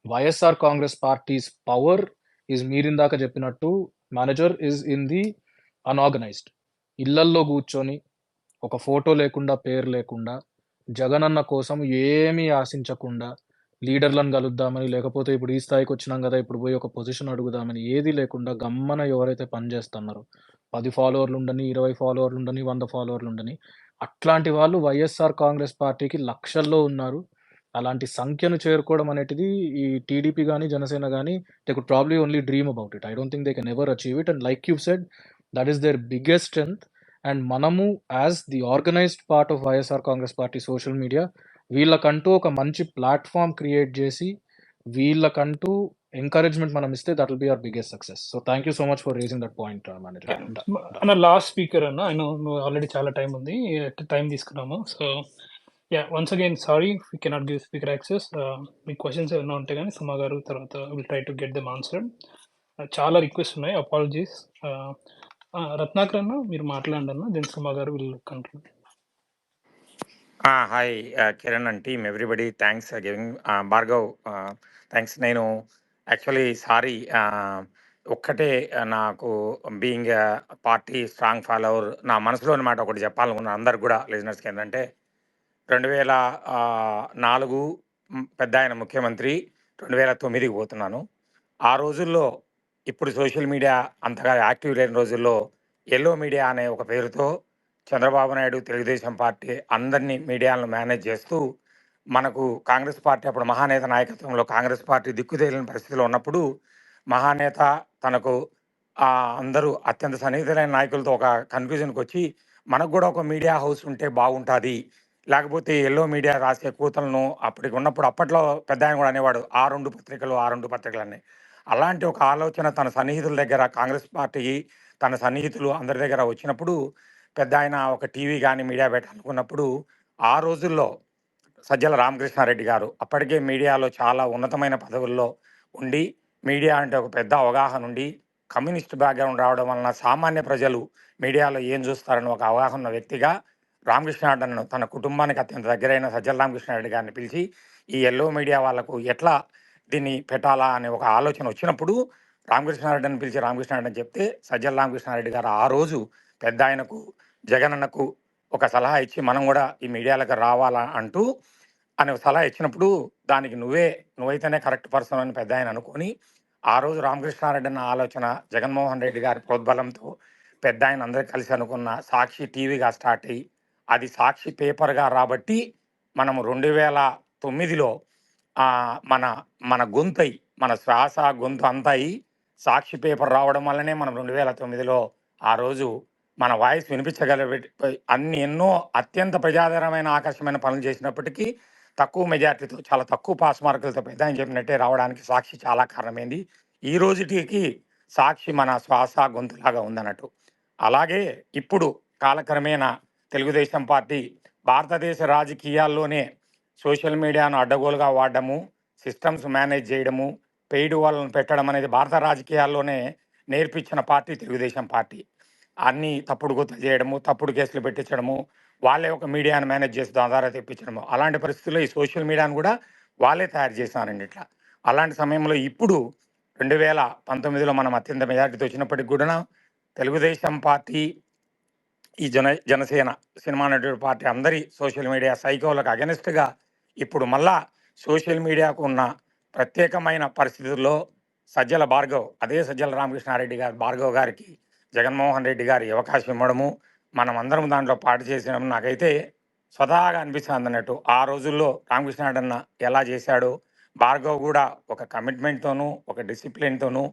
వైఎస్ఆర్ కాంగ్రెస్ పార్టీస్ పవర్ మీరిందాక చెప్పినట్టు మేనేజర్ ఇన్ ది అనార్గనైజ్డ్. ఇళ్లల్లో కూర్చొని ఒక ఫోటో లేకుండా, పేరు లేకుండా, జగనన్న కోసం ఏమీ ఆశించకుండా, లీడర్‌లను కలుద్దామని, లేకపోతే ఇప్పుడు ఈ స్థాయికొచ్చినాం గదా, ఇప్పుడు పోయి ఒక పొజిషన్ అడుగుదామని ఏది లేకుండా గమ్మున ఎవరైతే పని చేస్తున్నారో, 10 ఫాలోవర్లుండని, 20 ఫాలోవర్లుండని, 100 ఫాలోవర్లుండని, అట్లాంటి వాళ్ళు వైఎస్ఆర్ కాంగ్రెస్ పార్టీకి లక్షల్లో ఉన్నారు. అలాంటి సంఖ్యను చేరుకోవడం అనేటిది ఈ టీడీపీ గాని, జనసేన గాని they could probably only dream about it. I don't think they can ever achieve it. And like you said, that is their biggest strength. And మనము as the organised part of YSR Congress party social media, వీళ్ళకంటూ ఒక మంచి platform create జేసి, వీళ్ళకంటూ ఎంకరేజ్‌మెంట్ మనం ఇస్తే that will be our biggest success. So thank you so much for raising that point manager. అన్న లాస్ట్ స్పీకర్ అన్న. ఐ నో నువ్వు ఆల్రెడీ చాలా టైం ఉంది. టైం తీసుకున్నాము. So once again sorry we cannot give speaker access. మీ questions ఏమైనా ఉంటే గానీ సుమా గారు తర్వాత will try to get them answered. చాలా రిక్వెస్ట్ ఉన్నాయి. అపాలజీస్. రత్నాకర్ అన్న మీరు మాట్లాడండి అన్న. దెన్ సుమా గారు will conclude. Hi Kiran and team everybody, thanks giving. Bhargav, thanks. నేను యాక్చువల్లీ సారీ, ఒక్కటే నాకు బీయింగ్ పార్టీ స్ట్రాంగ్ ఫాలోవర్ నా మనసులోని మాట ఒకటి చెప్పాలనుకున్నాను అందరికి కూడా, లిజనర్స్కి. ఏంటంటే 2004 పెద్ద ఆయన ముఖ్యమంత్రి, 2009కి పోతున్నాను. ఆ రోజుల్లో ఇప్పుడు సోషల్ మీడియా అంతగా యాక్టివ్ లేని రోజుల్లో ఎల్లో మీడియా అనే ఒక పేరుతో చంద్రబాబు నాయుడు, తెలుగుదేశం పార్టీ అందరినీ మీడియాలను మేనేజ్ చేస్తూ మనకు కాంగ్రెస్ పార్టీ అప్పుడు మహానేత నాయకత్వంలో కాంగ్రెస్ పార్టీ దిక్కుతేలిన పరిస్థితిలో ఉన్నప్పుడు మహానేత తనకు అందరూ అత్యంత సన్నిహితులైన నాయకులతో ఒక కన్ఫ్యూజన్కి వచ్చి మనకు కూడా ఒక మీడియా హౌస్ ఉంటే బాగుంటుంది, లేకపోతే ఎల్లో మీడియా రాసే కూతలను అప్పటికి ఉన్నప్పుడు అప్పట్లో పెద్ద ఆయన కూడా అనేవాడు ఆ రెండు పత్రికలు అని. అలాంటి ఒక ఆలోచన తన సన్నిహితుల దగ్గర కాంగ్రెస్ పార్టీ తన సన్నిహితులు అందరి దగ్గర వచ్చినప్పుడు పెద్ద ఆయన ఒక టీవీ కానీ మీడియా పెట్టాలనుకున్నప్పుడు ఆ రోజుల్లో సజ్జల రామకృష్ణారెడ్డి గారు అప్పటికే మీడియాలో చాలా ఉన్నతమైన పదవుల్లో ఉండి, మీడియా అంటే ఒక పెద్ద అవగాహన ఉండి, కమ్యూనిస్ట్ బ్యాక్గ్రౌండ్ రావడం వలన సామాన్య ప్రజలు మీడియాలో ఏం చూస్తారని ఒక అవగాహన ఉన్న వ్యక్తిగా రామకృష్ణారెడ్డిను తన కుటుంబానికి అత్యంత దగ్గరైన సజ్జల రామకృష్ణారెడ్డి గారిని పిలిచి ఈ ఎల్లో మీడియా వాళ్ళకు ఎట్లా దీన్ని పెట్టాలా అనే ఒక ఆలోచన వచ్చినప్పుడు రామకృష్ణారెడ్డిని పిలిచి రామకృష్ణారెడ్డి అని చెప్తే సజ్జల రామకృష్ణారెడ్డి గారు ఆ రోజు పెద్ద ఆయనకు, జగనన్నకు ఒక సలహా ఇచ్చి మనం కూడా ఈ మీడియాలకు రావాలా అంటూ అని సలహా ఇచ్చినప్పుడు దానికి నువ్వైతేనే కరెక్ట్ పర్సన్ అని పెద్ద ఆయన అనుకొని ఆ రోజు రామకృష్ణారెడ్డి అన్న ఆలోచన, జగన్మోహన్ రెడ్డి గారి ప్రోద్బలంతో పెద్ద ఆయన అందరూ కలిసి అనుకున్న సాక్షి టీవీగా స్టార్ట్ అయ్యి అది సాక్షి పేపర్గా రాబట్టి మనము 2009లో మన మన గొంతై మన శ్వాస గొంతు అంతా అయి సాక్షి పేపర్ రావడం వల్లనే మనం 2009లో ఆ రోజు మన వాయిస్ ఎన్నో అత్యంత ప్రజాదరమైన ఆకర్షమైన పనులు చేసినప్పటికీ తక్కువ మెజార్టీతో చాలా తక్కువ పాస్ మార్కులతో పెద్ద ఆయన చెప్పినట్టే రావడానికి సాక్షి చాలా కారణమైంది. ఈ రోజుటికి సాక్షి మన శ్వాస గొంతులాగా ఉందన్నట్టు. అలాగే ఇప్పుడు కాలక్రమేణా తెలుగుదేశం పార్టీ భారతదేశ రాజకీయాల్లోనే సోషల్ మీడియాను అడ్డగోలుగా వాడడము, సిస్టమ్స్ మేనేజ్ చేయడము, పెయిడ్ వాళ్ళను పెట్టడం అనేది భారత రాజకీయాల్లోనే నేర్పించిన పార్టీ తెలుగుదేశం పార్టీ. అన్ని తప్పుడు గుర్తులు చేయడము, తప్పుడు కేసులు పెట్టించడము, వాళ్ళే ఒక మీడియాను మేనేజ్ చేసి దాని ద్వారా తెప్పించడము. అలాంటి పరిస్థితుల్లో ఈ సోషల్ మీడియాను కూడా వాళ్ళే తయారు చేశారండి ఇట్లా. అలాంటి సమయంలో ఇప్పుడు 2019లో మనం అత్యంత మెజార్టీతో వచ్చినప్పటికి కూడా తెలుగుదేశం పార్టీ, ఈ జనసేన సినిమా నటుడు పార్టీ అందరి సోషల్ మీడియా సైకోలకు అగెనిస్ట్గా ఇప్పుడు మళ్ళా సోషల్ మీడియాకు ఉన్న ప్రత్యేకమైన పరిస్థితుల్లో సజ్జల రామకృష్ణారెడ్డి గారి భార్గవ్ గారికి జగన్మోహన్ రెడ్డి గారి అవకాశం ఇవ్వడము, మనం అందరం దాంట్లో పాటు చేసడం నాకైతే స్వతహాగా అనిపిస్తుంది అన్నట్టు. ఆ రోజుల్లో రామకృష్ణారెడ్డి అన్న ఎలా చేశాడో భార్గవ్ కూడా ఒక కమిట్మెంట్తోనూ, ఒక డిసిప్లిన్తోనూ,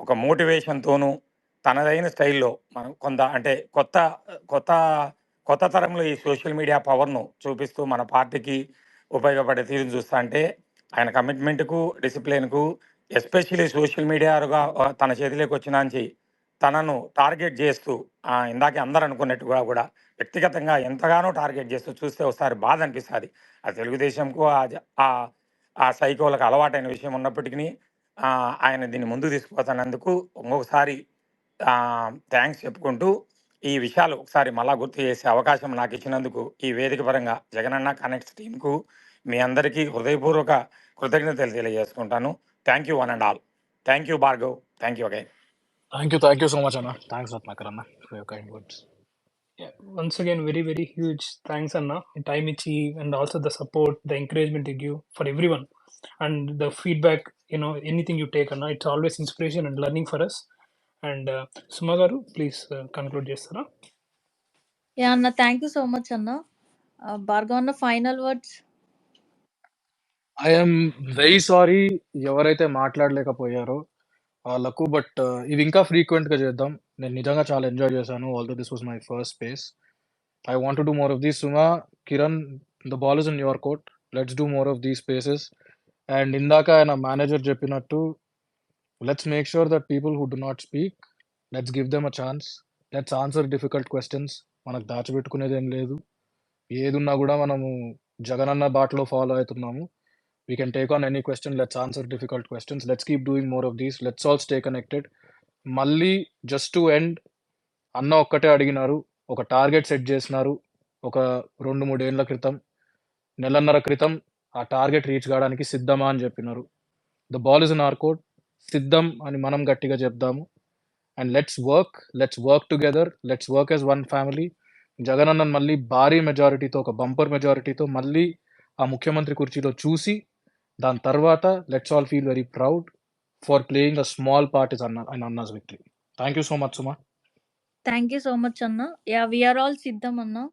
ఒక మోటివేషన్తోనూ తనదైన స్టైల్లో మనం కొత్త తరంలో ఈ సోషల్ మీడియా పవర్ను చూపిస్తూ మన పార్టీకి ఉపయోగపడే తీరును చూస్తా అంటే ఆయన కమిట్మెంట్కు, డిసిప్లిన్కు, ఎస్పెషలీ సోషల్ మీడియాగా తన చేతిలోకి వచ్చినాంచి తనను టార్గెట్ చేస్తూ ఇందాకే అందరూ అనుకున్నట్టుగా కూడా వ్యక్తిగతంగా ఎంతగానో టార్గెట్ చేస్తూ చూస్తే ఒకసారి బాధ అనిపిస్తుంది. అది తెలుగుదేశంకు ఆ సైకోలకు అలవాటైన విషయం ఉన్నప్పటికీ ఆయన దీన్ని ముందుకు తీసుకుపోతున్నందుకు ఇంకొకసారి థ్యాంక్స్ చెప్పుకుంటూ ఈ విషయాలు ఒకసారి మళ్ళా గుర్తు చేసే అవకాశం నాకు ఇచ్చినందుకు ఈ వేదిక పరంగా జగనన్న కనెక్ట్స్ టీంకు మీ అందరికీ హృదయపూర్వక కృతజ్ఞతలు తెలియజేసుకుంటాను. Thank you one and all. Thank you Bhargav. Thank you again. Thank you so much, Anna. Thanks, Ratnakar Anna, for your kind words. Yeah, once again, very, very huge thanks, Anna. Time ichi and also the support, the encouragement you give for everyone, and the feedback. Anything you take, Anna, it's always inspiration and learning for us. And Suma garu, please conclude chestara. Yeah, Anna, thank you so much, Anna. Bhargav Anna, final words. I am very sorry ఎవరైతే మాట్లాడలేకపోయారో వాళ్ళకు, but ఇవి ఇంకా ఫ్రీక్వెంట్గా చేద్దాం. నేను నిజంగా చాలా enjoy చేశాను. Although this was my first space. I want to do more of these. Suma, Kiran, the ball is in your court. Let's do more of these spaces. And ఇందాక ఆయన మేనేజర్ చెప్పినట్టు, let's make sure that people who do not speak, let's give them a chance. Let's answer difficult questions. మనకు దాచిపెట్టుకునేది ఏం లేదు. ఏదున్నా కూడా మనము జగనన్న బాటలో ఫాలో అవుతున్నాము. We can take on any question. Let's answer difficult questions. Let's keep doing more of these. Let's all stay connected. మళ్ళీ just to end, అన్న ఒక్కటే అడిగినారు, ఒక టార్గెట్ సెట్ చేసినారు. ఒక 2-3 ఏళ్ల క్రితం, నెలన్నర క్రితం ఆ టార్గెట్ రీచ్ కావడానికి సిద్ధమా అని చెప్పినారు. The ball is in our court. సిద్ధం అని మనం గట్టిగా చెప్దాము. And let's work together. Let's work as one family. Jagan అన్న మళ్ళీ భారీ మెజారిటీతో, ఒక బంపర్ మెజారిటీతో మళ్ళీ ఆ ముఖ్యమంత్రి కుర్చీలో చూసి, దాని తర్వాత let's all feel very proud for playing a small part in అన్నాస్ victory. Thank you so much, Suma. Thank you so much, Anna. Yeah, we are all siddham, Anna.